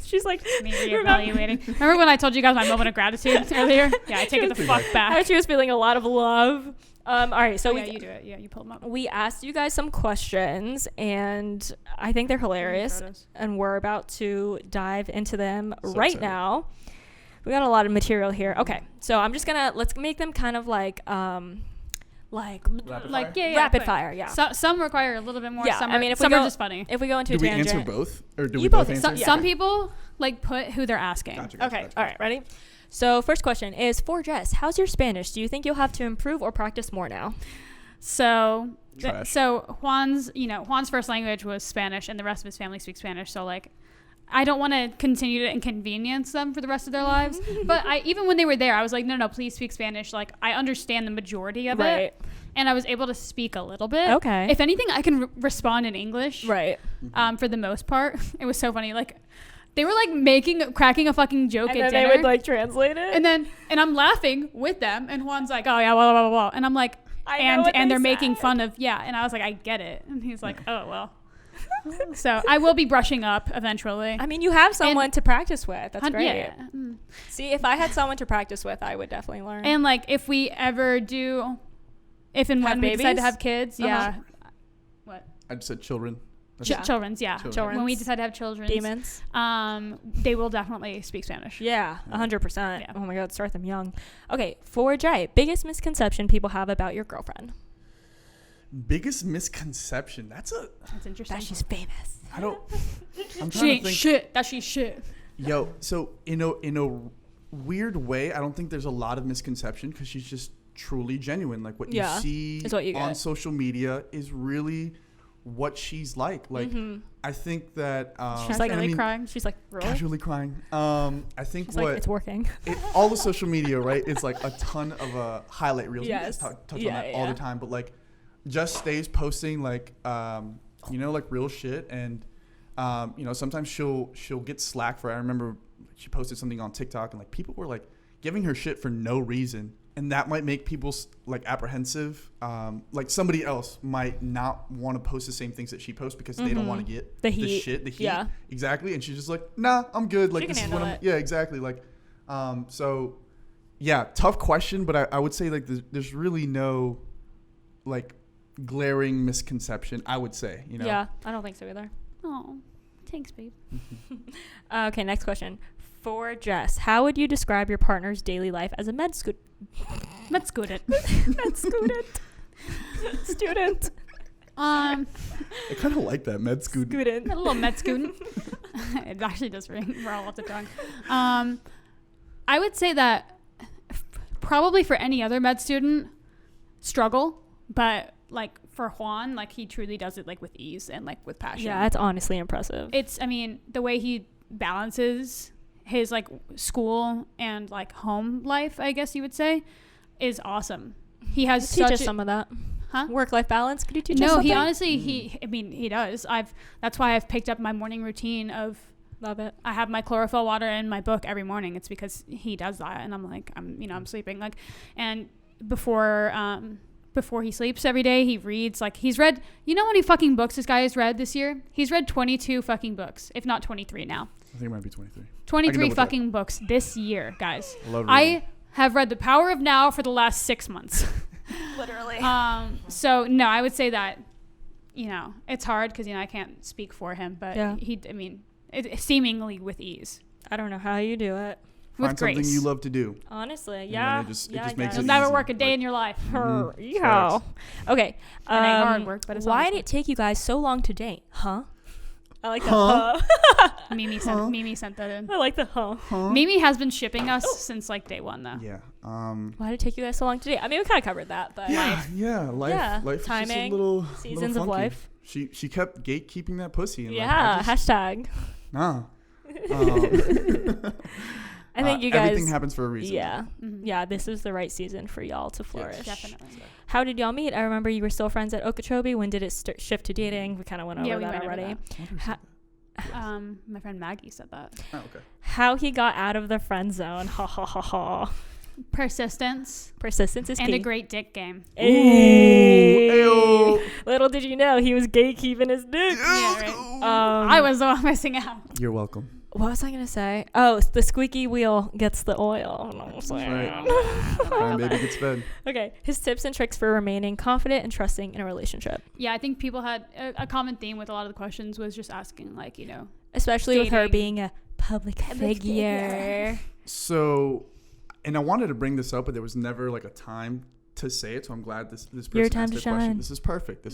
B: She's like,
A: me reevaluating. Remember when I told you guys my moment of gratitude earlier? Yeah, I take it the fuck back.
B: She was feeling a lot of love. All right, so
A: you do it. Yeah, you pull them up.
B: We asked you guys some questions, and I think they're hilarious, and we're about to dive into them right now. We got a lot of material here. Okay, so I'm just gonna let's make them kind of like rapid fire. Yeah.
A: So, some require a little bit more.
B: Yeah.
A: Some
B: I mean, if
A: some
B: we go,
A: are just funny.
B: If we go into
C: do
B: a tangent,
C: we answer both, or do
B: you
C: we both
B: both
C: answer?
A: Some people like put who they're asking.
C: Gotcha.
B: All right. Ready? So first question is for Jess. How's your Spanish? Do you think you'll have to improve or practice more now?
A: So Juan's first language was Spanish, and the rest of his family speaks Spanish. So like, I don't want to continue to inconvenience them for the rest of their lives. But even when they were there, I was like, no, please speak Spanish. Like, I understand the majority of it. And I was able to speak a little bit.
B: Okay.
A: If anything, I can respond in English.
B: Right.
A: For the most part. It was so funny. Like, they were like cracking a fucking joke at dinner.
B: And then they would like translate it.
A: And I'm laughing with them. And Juan's like, oh yeah, blah, blah, blah, blah. And I'm like, and they're making fun of, And I was like, I get it. And he's like, oh, well. So I will be brushing up eventually.
B: I mean, you have someone to practice with. That's great.
A: Yeah.
B: See, if I had someone to practice with, I would definitely learn.
A: And like, if we ever do, if and when we decide to have kids, What?
C: I just said children.
A: Children's, yeah.
C: Children's.
A: When we decide to have children,
B: demons,
A: they will definitely speak Spanish.
B: Yeah, 100%. Yeah. Oh my God, start them young. Okay, for Jay, biggest misconception people have about your girlfriend.
C: Biggest misconception. That's
A: interesting.
B: That she's famous.
C: I'm
A: she ain't shit. That she's shit.
C: Yo, so in a weird way, I don't think there's a lot of misconception because she's just truly genuine. Like what you see
B: is what you
C: on
B: get.
C: social media is really what she's like. Like, I think that
B: she's like crying. She's like really?
C: Casually crying. I think
B: she's like, it's working.
C: All the social media, right? It's like a ton of highlight reels.
B: Yes.
C: We touch on that all the time. But like, Jess stays posting like like real shit, and sometimes she'll get slack for it. I remember she posted something on TikTok, and like people were like giving her shit for no reason. And that might make people like apprehensive. Like somebody else might not want to post the same things that she posts because they don't want to get the heat. Yeah, exactly. And she's just like, nah, I'm good. Like, this is what yeah, exactly. Like, so yeah, tough question, but I would say like there's really no like glaring misconception. I would say,
B: Yeah, I don't think so either.
A: Oh, thanks, babe.
B: Okay, next question. For Jess, how would you describe your partner's daily life as a med student? Student.
C: I kind of like that, med student.
A: A little med student. It actually does roll off the tongue. I would say that probably for any other med student, struggle, but like for Juan, like he truly does it like with ease and like with passion.
B: Yeah, it's honestly impressive.
A: I mean, the way he balances his like school and like home life, I guess you would say, is awesome. He has
B: teach us some of that. Work-life balance. Could you teach us something?
A: No, he honestly he does. That's why I've picked up my morning routine of
B: love it.
A: I have my chlorophyll water in my book every morning. It's because he does that, and I'm like I'm sleeping like, and before he sleeps every day, he reads, like, he's read, you know how many fucking books this guy has read this year? He's read 22 fucking books, if not 23 now.
C: I think it might be 23.
A: 23 fucking books this year, guys.
C: Love reading.
A: I have read The Power of Now for the last 6 months.
B: Literally.
A: So, no, I would say that, it's hard because, I can't speak for him, but it seemingly with ease.
B: I don't know how you do it.
C: Find something you love to do.
B: Honestly, yeah.
C: It just makes it
A: You'll never
C: easy.
A: work a day in your life.
B: Yeah. Okay.
A: And hard work, but it's
B: why
A: awesome.
B: did it take you guys so long to date? Huh? I like
A: that. Mimi sent that in.
B: I like the
A: Mimi has been shipping us since like day one, though.
C: Yeah.
B: Why did it take you guys so long to date? I mean, we kind of covered that, but
C: life
B: timing,
C: is just a little
B: seasons
C: little
B: of life.
C: She kept gatekeeping that pussy. And
B: hashtag.
C: Nah.
B: I think you guys.
C: Everything happens for a reason.
B: Yeah. Mm-hmm. Yeah, this is the right season for y'all to flourish.
A: Yes, definitely.
B: How did y'all meet? I remember you were still friends at Okeechobee. When did it shift to dating? We kind of went over that already.
A: My friend Maggie said that.
C: Oh, okay.
B: How he got out of the friend zone. Ha ha ha ha.
A: Persistence
B: is key.
A: And a great dick game.
C: Ooh,
B: little did you know he was gatekeeping his dick.
A: Yeah, right. I was the one missing out.
C: You're welcome.
B: What was I going to say? Oh, the squeaky wheel gets the oil.
C: That's right. Fine, baby gets fed.
B: Okay. His tips and tricks for remaining confident and trusting in a relationship.
A: Yeah, I think people had a common theme with a lot of the questions was just asking, like,
B: especially dating. With her being a public figure.
C: So, and I wanted to bring this up, but there was never like a time to say it. So I'm glad this person
B: Your time
C: asked
B: to
C: the
B: shine.
C: question. This is perfect.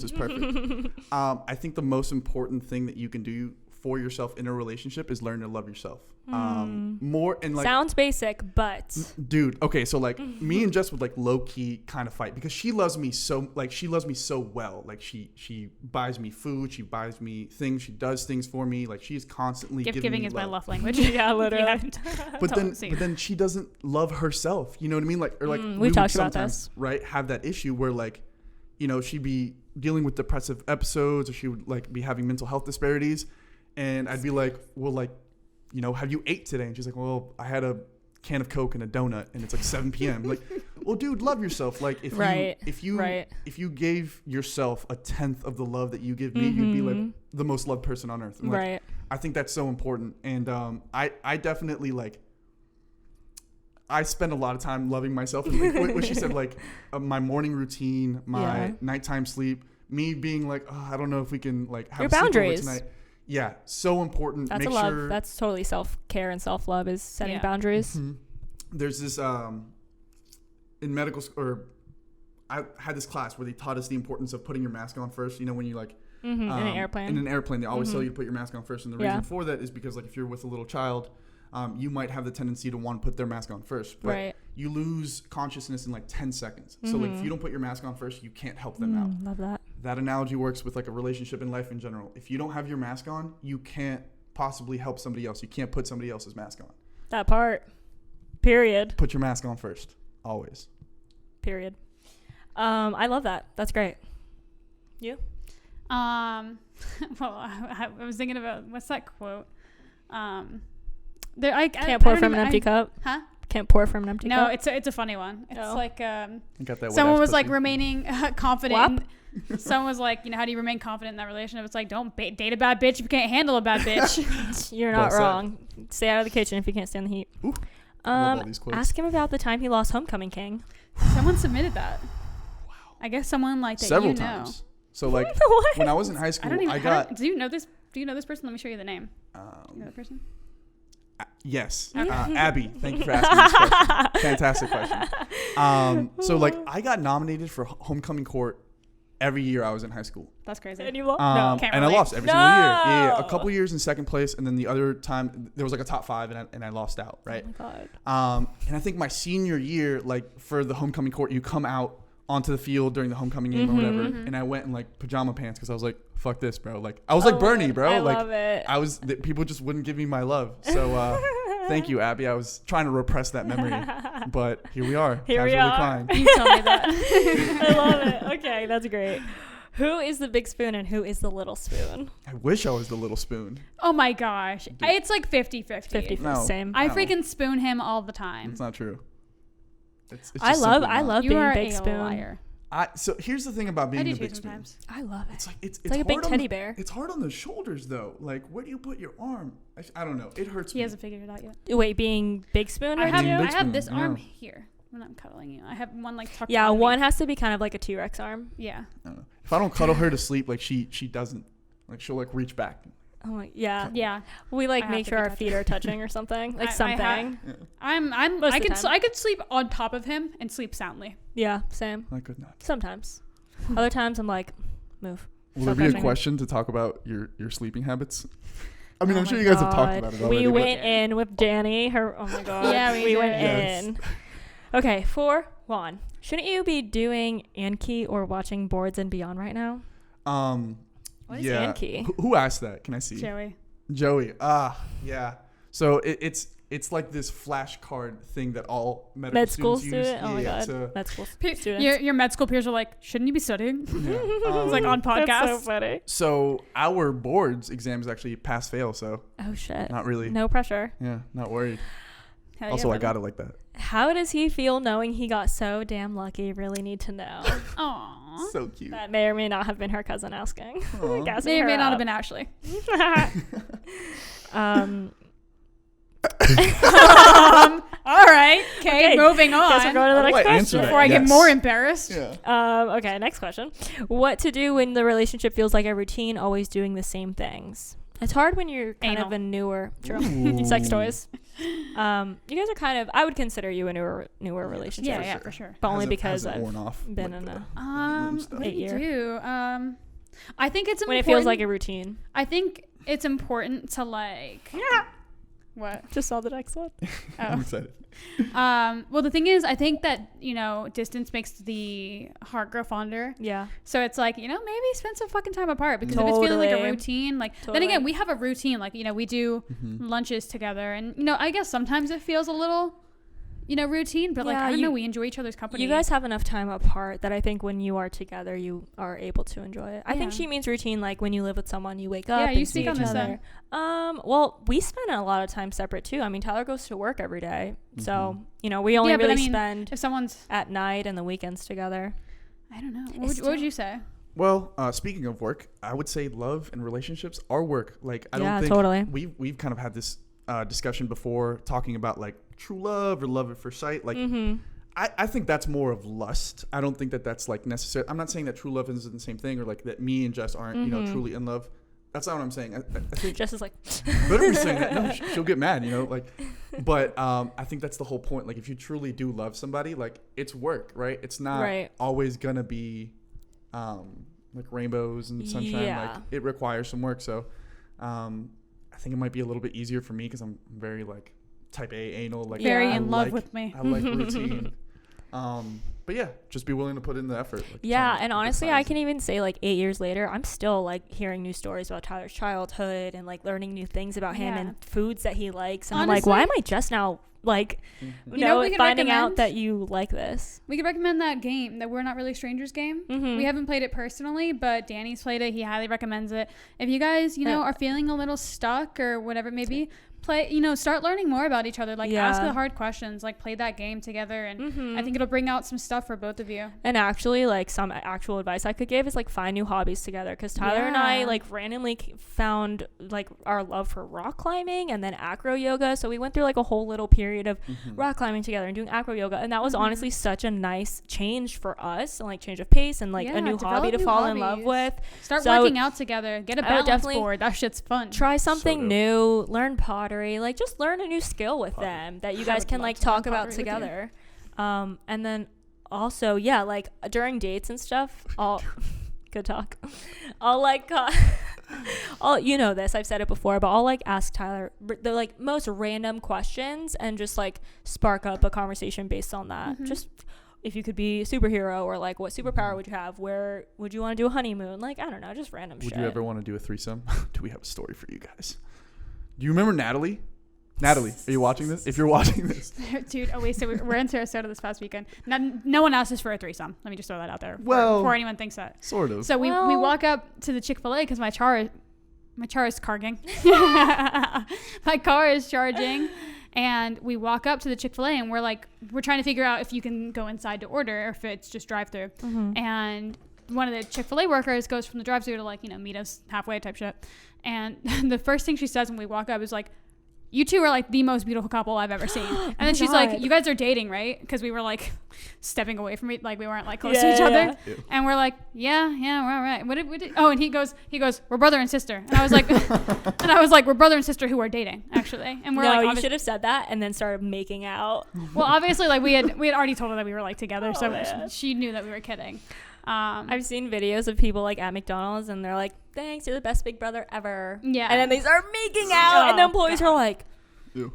C: I think the most important thing that you can do for yourself in a relationship is learn to love yourself. More and like
B: sounds basic, but
C: dude, okay, so like me and Jess would like low key kind of fight because she loves me so well. Like she buys me food, she buys me things, she does things for me. Like she's constantly giving me
A: is
C: love.
A: My love language.
B: Yeah, literally.
C: But then she doesn't love herself. You know what I mean? Like, or like
B: we talked about this,
C: right? Have that issue where like, she'd be dealing with depressive episodes, or she would like be having mental health disparities. And I'd be like, well, like, have you ate today? And she's like, well, I had a can of Coke and a donut, and it's like 7 p.m. Like, well, dude, love yourself. Like, if you gave yourself a tenth of the love that you give me, you'd be like the most loved person on earth. And like,
B: right.
C: I think that's so important. And I definitely like. I spend a lot of time loving myself. And what she said, like my morning routine, my nighttime sleep, me being like, I don't know if we can like have
B: your
C: a sleepover
B: boundaries
C: tonight. Yeah, so important.
B: That's That's totally self-care and self-love is setting boundaries.
C: Mm-hmm. There's this in medical school, or I had this class where they taught us the importance of putting your mask on first. When you like
B: in an airplane.
C: In an airplane, they always tell you to put your mask on first, and the reason for that is because like if you're with a little child, you might have the tendency to want to put their mask on first, but you lose consciousness in like 10 seconds. So like if you don't put your mask on first, you can't help them out.
B: Love that.
C: that analogy works with like a relationship in life in general. If you don't have your mask on, you can't possibly help somebody else. You can't put somebody else's mask on.
B: That part. Period.
C: Put your mask on first. Always.
B: Period. I love that. That's great. You?
A: Well, I was thinking about, what's that quote? I
B: can't pour from an empty cup.
A: Huh?
B: Can't pour from an empty cup.
A: No, it's a funny one. It's like
C: someone
A: was like remaining confident. Someone was like, how do you remain confident in that relationship? It's like, don't date a bad bitch if you can't handle a bad bitch.
B: You're not wrong. Stay out of the kitchen if you can't stand the heat.
C: Ooh, I love all these quotes.
B: Ask him about the time he lost Homecoming King.
A: Someone submitted that. Wow. I guess someone like that.
C: Several times. So like when I was in high school, do
A: you know this? Do you know this person? Let me show you the name. You know the person?
C: Yes. Okay. Abby, thank you for asking this question. Fantastic question. So like I got nominated for homecoming court every year I was in high school.
A: That's crazy.
B: And you lost?
A: No,
C: and I lost every single year. Yeah, a couple years in second place, and then the other time there was like a top 5, and I lost out. Right.
B: Oh my God.
C: And I think my senior year, like for the homecoming court, you come out onto the field during the homecoming game or whatever, and I went in like pajama pants because I was like, fuck this, bro. Like I was like Bernie, bro.
B: I
C: like
B: love it.
C: People just wouldn't give me my love. So thank you, Abby. I was trying to repress that memory, but here we are.
B: Here we are.
C: Crying.
A: You tell me that.
B: I love it. Okay, that's great. Who is the big spoon and who is the little spoon?
C: I wish I was the little spoon.
A: Oh my gosh. It's like 50-50.
B: 50.
C: No,
B: same.
A: I freaking spoon him all the time.
C: It's not true. It's
B: I love
A: you
B: being
A: are
B: big
A: a
B: spoon.
A: Liar.
C: So here's the thing about being the big
A: sometimes.
C: spoon.
B: I love it.
C: It's like it's
B: like a big teddy bear.
C: It's hard on the shoulders though. Like where do you put your arm? I don't know. It hurts.
A: He hasn't figured it out yet.
B: Wait, being big spoon?
A: I
B: or
A: have this arm here when I'm cuddling you. I have one like tucked.
B: Yeah,
A: on
B: one
A: me.
B: has to be kind of like a T-Rex arm.
A: Yeah.
C: I don't know. If I don't cuddle her to sleep, like she doesn't. Like she'll like reach back.
B: Oh my, yeah.
A: Yeah.
B: We like
A: I
B: make sure our feet are touching or something. Like something.
A: I could sleep on top of him and sleep soundly.
B: Yeah, same.
C: I could not.
B: Sometimes. Other times I'm like, move.
C: Will there be a question to talk about your sleeping habits? I mean, I'm sure you guys have talked about it already.
B: We went in with Danny. Oh my God.
A: Yeah, we
B: went
C: yes.
B: in. Okay, for Juan. Shouldn't you be doing Anki or watching Boards and Beyond right now? What is Anki?
C: Who asked that? Can I see? Joey. Yeah. So it's like this flashcard thing that all med school students use.
B: Oh my God. Med school students.
A: Your med school peers are like, shouldn't you be studying?
C: Yeah.
A: It's like on podcasts.
B: That's so funny.
C: So our boards exams actually pass fail. So
B: oh shit.
C: Not really.
B: No pressure.
C: Yeah, not worried.
A: Hell
C: also,
A: yeah,
C: I got it like that.
B: How does he feel knowing he got so damn lucky? Really need to know.
A: Aww.
C: So cute.
B: That may or may not have been her cousin asking.
A: May or may not have been Ashley. All right. Okay, moving on.
B: Guess we're going to the next question
A: before I get more embarrassed.
C: Yeah.
B: Okay, next question. What to do when the relationship feels like a routine, always doing the same things? It's hard when you're kind of a newer sex toys. You guys are kind of, I would consider you a newer relationship.
A: Yeah, for sure.
B: But only because I've
C: worn off
B: been in a
A: what do you do? I think it's important.
B: When it feels like a routine.
A: I think it's important to like. What?
B: Just saw the next one.
C: I'm excited.
A: Well, the thing is, I think that, distance makes the heart grow fonder.
B: Yeah.
A: So it's like, maybe spend some fucking time apart, because if it's feeling like a routine, like, then again, we have a routine, like, we do lunches together, and, I guess sometimes it feels a little, routine, but like, I don't know, we enjoy each other's company.
B: You guys have enough time apart that I think when you are together, you are able to enjoy it. I think she means routine, like when you live with someone, you wake up and see each other. Well, we spend a lot of time separate too. I mean, Tyler goes to work every day. So, we only really spend
A: if someone's
B: at night and the weekends together.
A: I don't know. What would you say?
C: Well, speaking of work, I would say love and relationships are work. Like, I don't think
B: totally.
C: We've kind of had this discussion before, talking about like true love or love at first sight. Like, I think that's more of lust. I don't think that that's like necessary. I'm not saying that true love isn't the same thing, or like that me and Jess aren't, truly in love. That's not what I'm saying. I think
B: Jess is like,
C: literally saying that. No, she'll get mad, like. But I think that's the whole point. Like, if you truly do love somebody, like, it's work, right? It's not always gonna be like rainbows and sunshine.
B: Yeah.
C: Like, it requires some work. So I think it might be a little bit easier for me because I'm very like type A anal, like
A: very in love with me.
C: I like routine. But yeah, just be willing to put in the effort. Like,
B: yeah, and honestly, I can even say like 8 years later, I'm still like hearing new stories about Tyler's childhood and like learning new things about him and foods that he likes. And honestly, I'm like, why am I just now like finding out that you like this?
A: We could recommend that game, that We're Not Really Strangers game. We haven't played it personally, but Danny's played it. He highly recommends it. If you guys, are feeling a little stuck or whatever it may be, play, start learning more about each other. Like, ask the hard questions. Like, play that game together, and I think it'll bring out some stuff for both of you.
B: And actually, like, some actual advice I could give is like find new hobbies together, because Tyler and I like randomly found like our love for rock climbing and then acro yoga. So we went through like a whole little period of rock climbing together and doing acro yoga, and that was honestly such a nice change for us, and like change of pace and like a new hobby to fall in love with.
A: Start working out together. Get a balance board. That shit's fun.
B: Try something new. Learn pottery. Like, just learn a new skill with them that you guys can like talk about together. And then also, like during dates and stuff, good talk. I'll like this, I've said it before, but I'll like ask Tyler the like most random questions and just like spark up a conversation based on that. Just if you could be a superhero, or like what superpower would you have? Where would you want to do a honeymoon? Like, I don't know, just random shit.
C: Would you ever want to do a threesome? Do we have a story for you guys? Do you remember Natalie? Natalie, are you watching this? If you're watching this.
A: Dude, so we're in Sarasota this past weekend. No one asked us for a threesome. Let me just throw that out there before anyone thinks that.
C: Sort of.
A: So we walk up to the Chick-fil-A because my car is charging. My car is charging. And we walk up to the Chick-fil-A and we're trying to figure out if you can go inside to order or if it's just drive-through. And one of the Chick-fil-A workers goes from the drive-through to like, meet us halfway type shit. And the first thing she says when we walk up is like, "You two are like the most beautiful couple I've ever seen." And then she's like, "You guys are dating, right?" Because we were like stepping away from it, like we weren't like close to each other. And we're like, yeah, we're all right. What did we do? Oh, and he goes, "We're brother and sister." And I was like, "We're brother and sister who are dating, actually." And we're like,
B: you should have said that and then started making out.
A: Well, obviously, like we had already told her that we were like together, so she knew that we were kidding.
B: I've seen videos of people like at McDonald's and they're like, "Thanks, you're the best big brother ever."
A: Yeah.
B: And then they start making out and the employees are like,
C: ew.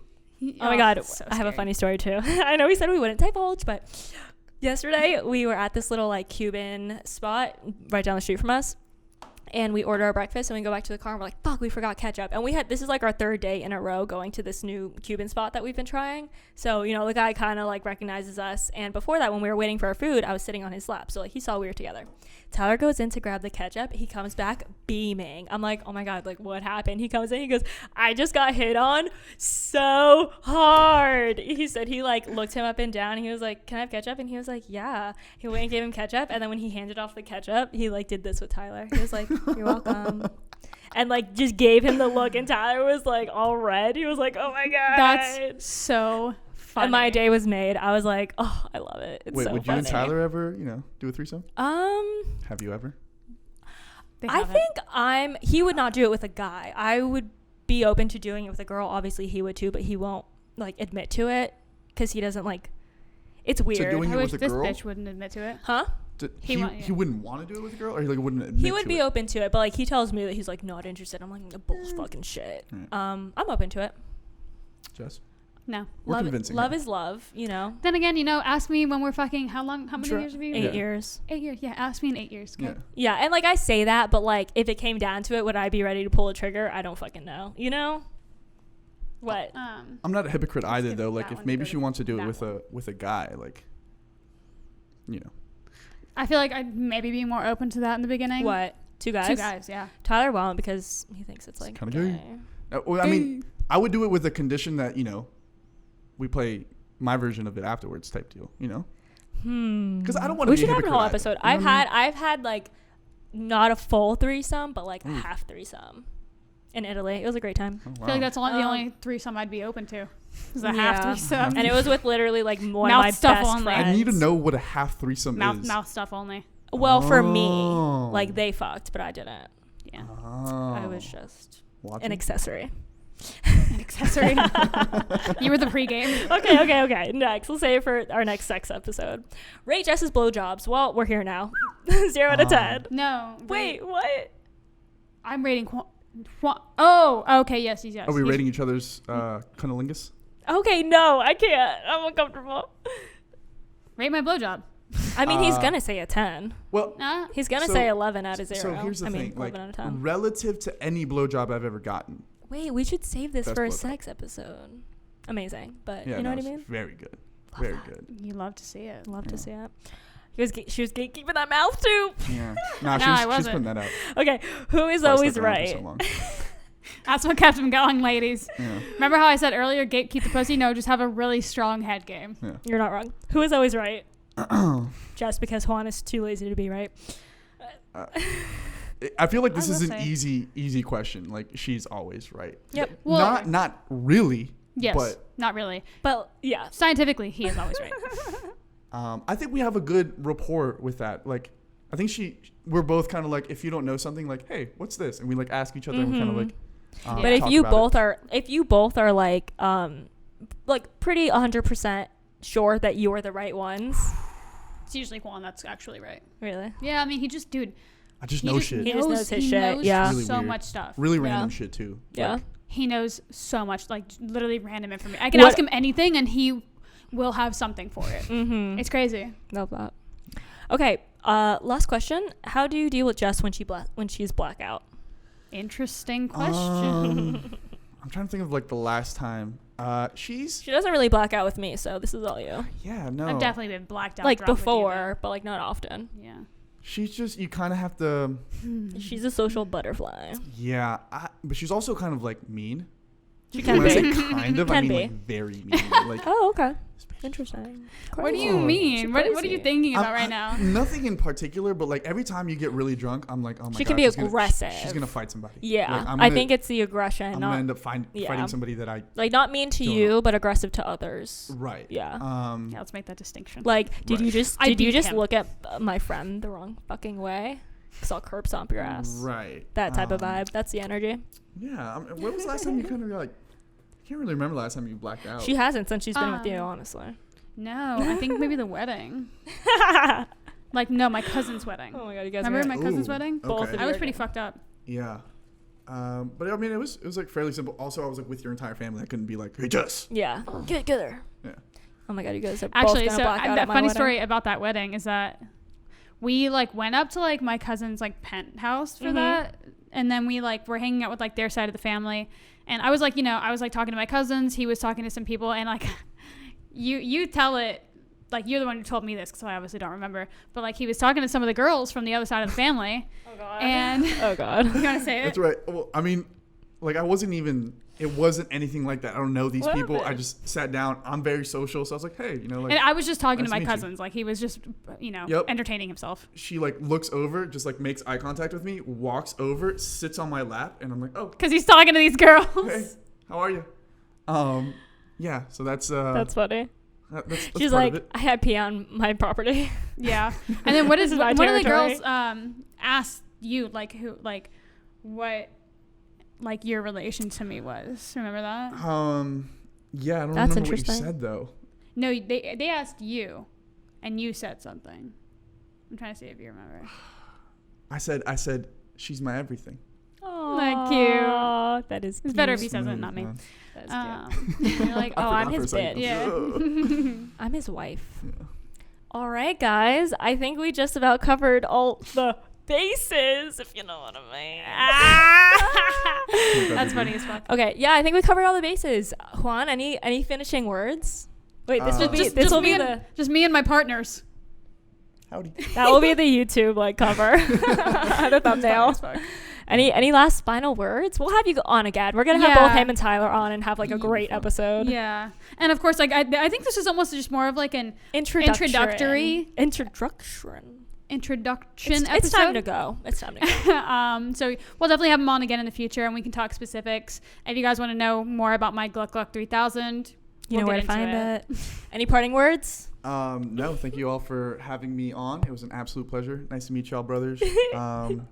B: Oh my God. So I have a funny story too. I know we said we wouldn't divulge, but yesterday we were at this little like Cuban spot right down the street from us. And we order our breakfast and we go back to the car and we're like, fuck, we forgot ketchup. And this is like our third day in a row going to this new Cuban spot that we've been trying. So, the guy kind of like recognizes us. And before that, when we were waiting for our food, I was sitting on his lap. So like he saw we were together. Tyler goes in to grab the ketchup. He comes back beaming. I'm like, oh my God, like what happened? He comes in, he goes, "I just got hit on so hard." He said he like looked him up and down. And he was like, "Can I have ketchup?" And he was like, "Yeah." He went and gave him ketchup. And then when he handed off the ketchup, he like did this with Tyler. He was like, "You're welcome." And like just gave him the look, and Tyler was like all red. He was like, "Oh my God."
A: That's so funny.
B: And my day was made. I was like, oh, I love it. It's
C: Wait,
B: so
C: would
B: funny.
C: you and Tyler ever, do a threesome? Have you ever?
B: I think he would not do it with a guy. I would be open to doing it with a girl. Obviously he would too, but he won't like admit to it because he doesn't like, it's weird.
C: So doing
A: I
C: it
A: wish
C: with
A: this
C: a girl?
A: bitch wouldn't admit to it.
B: Huh?
C: He wouldn't want to do it with a girl, or he like wouldn't admit
B: He would
C: to
B: be
C: it?
B: open to it, but like he tells me that he's like not interested. I'm like, bull fucking shit.
C: Right.
B: I'm open to it.
C: Jess?
A: No.
C: We're convincing
B: Love
C: her.
B: is love,
A: Then again, ask me when we're fucking, how many years have you?
B: 8 years.
A: 8 years, yeah. Ask me in 8 years. Okay.
B: Yeah, and like I say that, but like if it came down to it, would I be ready to pull a trigger? I don't fucking know. What?
C: I'm not a hypocrite either, though. Like, if maybe she wants to do it with a guy, like,
A: I feel like I'd maybe be more open to that in the beginning.
B: What? Two guys?
A: 2 guys, yeah.
B: Tyler won't because he thinks it's like
C: kind of
B: gay.
C: gay. Well, I mean, I would do it with the condition that we play my version of it afterwards, type deal. Because I don't want to.
B: We should have a whole episode. I've had like not a full threesome, but like a half threesome in Italy. It was a great time.
C: Oh, wow.
A: I feel like that's the only threesome I'd be open to. Is a half threesome,
B: and it was with literally like one
A: mouth
B: of my
A: stuff
B: best
A: only.
B: friends.
C: I need to know what a half threesome is.
A: Mouth stuff only.
B: Well, for me, like they fucked, but I didn't.
A: Yeah,
B: I was just an accessory.
A: An accessory. You were the pregame.
B: Okay. Next, we'll save it for our next sex episode. Rate Jess's blowjobs. Well, we're here now. 0 out of 10.
A: No.
B: Wait, what?
A: I'm rating. Okay. Yes.
C: Are we rating each other's cunnilingus?
B: Okay, no, I can't. I'm uncomfortable.
A: Rate my blowjob.
B: I mean, he's gonna say a 10.
C: Well,
B: he's gonna say 11 out of 0.
C: So here's the thing,
B: 11 out of 10.
C: relative to any blowjob I've ever gotten.
B: Wait, we should save this
C: Best
B: for a
C: blowjob.
B: sex episode. Amazing, but
C: Yeah,
B: you know
C: no,
B: what I
C: it's
B: mean?
C: Very good.
B: Love
C: Very
B: that.
C: good.
A: You love to see it.
B: Love to see it. She was gatekeeping that mouth too.
C: Yeah.
A: No,
C: She's
A: wasn't.
C: putting that out.
B: Okay, who is
C: That's why I
B: always
C: stuck around for
B: right?
C: so long.
A: That's what kept him going, ladies.
C: Yeah.
A: Remember how I said earlier, gatekeep the pussy? No, just have a really strong head game.
C: Yeah.
B: You're not wrong. Who is always right? Just because Juan is too lazy to be right.
C: I feel like this
A: I
C: is
A: will
C: an
A: say.
C: easy question. Like, she's always right.
B: Yep.
A: Well,
C: Not really.
A: yes,
C: But
A: not really.
B: But yeah.
A: Scientifically, he is always right.
C: I think we have a good rapport with that. Like, I think we're both kind of like, if you don't know something, like, hey, what's this? And we like ask each other and we kind of like.
B: But if
C: talk
B: you
C: about
B: both
C: it.
B: are like pretty 100% sure that you are the right ones.
A: It's usually Juan that's actually right.
B: Really?
A: Yeah, I mean, he just
C: I just know shit.
B: He just knows his shit,
A: knows
B: yeah.
C: Really
A: so
C: weird.
A: much stuff.
C: Really
B: Yeah.
C: random shit too.
B: Yeah.
C: Like,
A: He knows so much, like literally random information. I can
B: What-
A: ask him anything and he will have something for it.
B: Mm-hmm.
A: It's crazy.
B: Love that. Okay. Last question. How do you deal with Jess when she's blackout?
A: Interesting question.
C: I'm trying to think of like the last time.
B: She doesn't really black out with me, so this is all you.
C: Yeah, no.
A: I've definitely been blacked out.
B: Like
A: drunk with you,
B: before, but like not often.
A: though. Yeah.
C: She's just, you kind of have to.
B: She's a social butterfly.
C: Yeah, but she's also kind of like mean.
B: She can
C: When I
B: be.
C: say kind of, I
B: Can
C: mean
B: be.
C: like very mean. Like,
B: Oh, okay. Interesting.
A: What do you
C: Oh.
A: mean? What are you
B: Crazy.
A: thinking about right
C: I'm-
A: now?
C: Nothing in particular, but like every time you get really drunk, I'm like, oh my god.
B: She can be
C: she's gonna-
B: aggressive.
C: she's gonna fight somebody.
B: Yeah,
C: Like,
B: I think it's the aggression,
C: I'm
B: not
C: gonna end up fighting
B: yeah.
C: somebody that I.
B: like not mean to
C: Don't
B: you,
C: know.
B: but aggressive to others.
C: Right.
B: Yeah.
A: Yeah, let's make that distinction.
B: Like, did
C: Right.
B: you just
A: I
B: did you
A: beat
B: just
A: him.
B: look at my friend the wrong fucking way? Cause I'll curb stomp your ass.
C: Right.
B: That type of vibe. That's the energy.
C: Yeah. When was the last time you kind of like? I can't really remember the last time you blacked out.
B: She hasn't since she's been with you, honestly.
A: No, I think maybe the wedding. Like, no, my cousin's wedding.
B: Oh my god, you guys
A: Remember
B: are
A: my cousin's
C: Ooh,
A: wedding?
C: okay.
B: Both of
A: I
B: you
A: was
B: are
A: pretty
B: good.
A: fucked up.
C: Yeah. But I mean, it was like fairly simple. Also, I was like with your entire family. I couldn't be like, hey, Jess.
B: Yeah. Get her.
C: Yeah.
B: Oh my god, you guys are
A: Actually,
B: both
A: so
B: gonna black out
A: that
B: at my
A: funny
B: wedding.
A: story about that wedding is that we like went up to like my cousin's like penthouse for that, and then we like were hanging out with like their side of the family, and I was like, I was like talking to my cousins, he was talking to some people, and like you tell it. Like, you're the one who told me this because I obviously don't remember. But, like, he was talking to some of the girls from the other side of the family.
B: Oh god.
A: And
B: oh god.
A: you want to say it?
C: That's right. Well, I mean, like I wasn't even. It wasn't anything like that. I don't know these
B: What
C: people. I
B: happened?
C: just sat down. I'm very social, so I was like, hey, like.
A: And I was just talking
C: nice
A: to my
C: to meet you.
A: cousins. Like, he was just,
C: Yep.
A: entertaining himself.
C: She like looks over, just like makes eye contact with me, walks over, sits on my lap, and I'm like, oh,
A: Because he's talking to these girls.
C: hey, how are you? Yeah. So that's
B: That's funny.
C: that's
B: She's
C: part
B: like,
C: of it.
B: I had pee on my property.
A: Yeah. And then what is
B: This is my
A: one of the
B: territory.
A: girls asked you, like, what, like, your relation to me was. Remember that?
C: Yeah, I don't
B: That's
C: remember what you
B: interesting.
C: said though.
A: No, they asked you, and you said something. I'm trying to see if you remember.
C: I said she's my everything.
B: Oh,
A: That cute.
B: That is.
A: It's better if he
B: cute.
A: says it, not me.
B: That's cute.
A: You're like,
B: Oh, I'm
C: forgot for
B: his
C: a second.
B: bitch.
A: Yeah.
B: I'm his wife.
C: Yeah.
B: All right, guys. I think we just about covered all the bases, if you know what I mean.
A: That's funny as fuck.
B: Okay, yeah, I think we covered all the bases. Juan, any finishing words? Wait, this will be
C: Just-
B: this will
A: me
B: be
A: and, just me and my partners.
C: Howdy.
B: that will be the YouTube like cover, the thumbnail. Any last final words? We'll have you on again. We're gonna have both
A: Yeah.
B: him and Tyler on and have like a great
C: Fun.
B: episode.
A: Yeah, and of course, like I think this is almost just more of like an
B: Introduction.
A: Introduction episode.
B: It's time to go. It's time to go.
A: So we'll definitely have him on again in the future, and we can talk specifics. If you guys want to know more about my Gluck Gluck 3000,
B: You know where to find it. Any parting words?
C: No, thank you all for having me on. It was an absolute pleasure. Nice to meet y'all, brothers.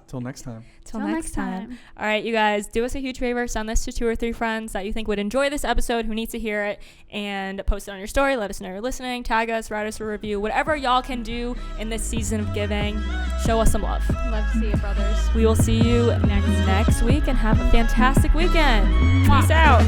C: Till next time.
B: Till next time. All right, you guys, do us a huge favor. Send this to 2 or 3 friends that you think would enjoy this episode, who needs to hear it, and post it on your story. Let us know you're listening. Tag us, write us a review. Whatever y'all can do in this season of giving, show us some love.
A: Love to see you, brothers.
B: We will see you next week and have a fantastic weekend. Peace out.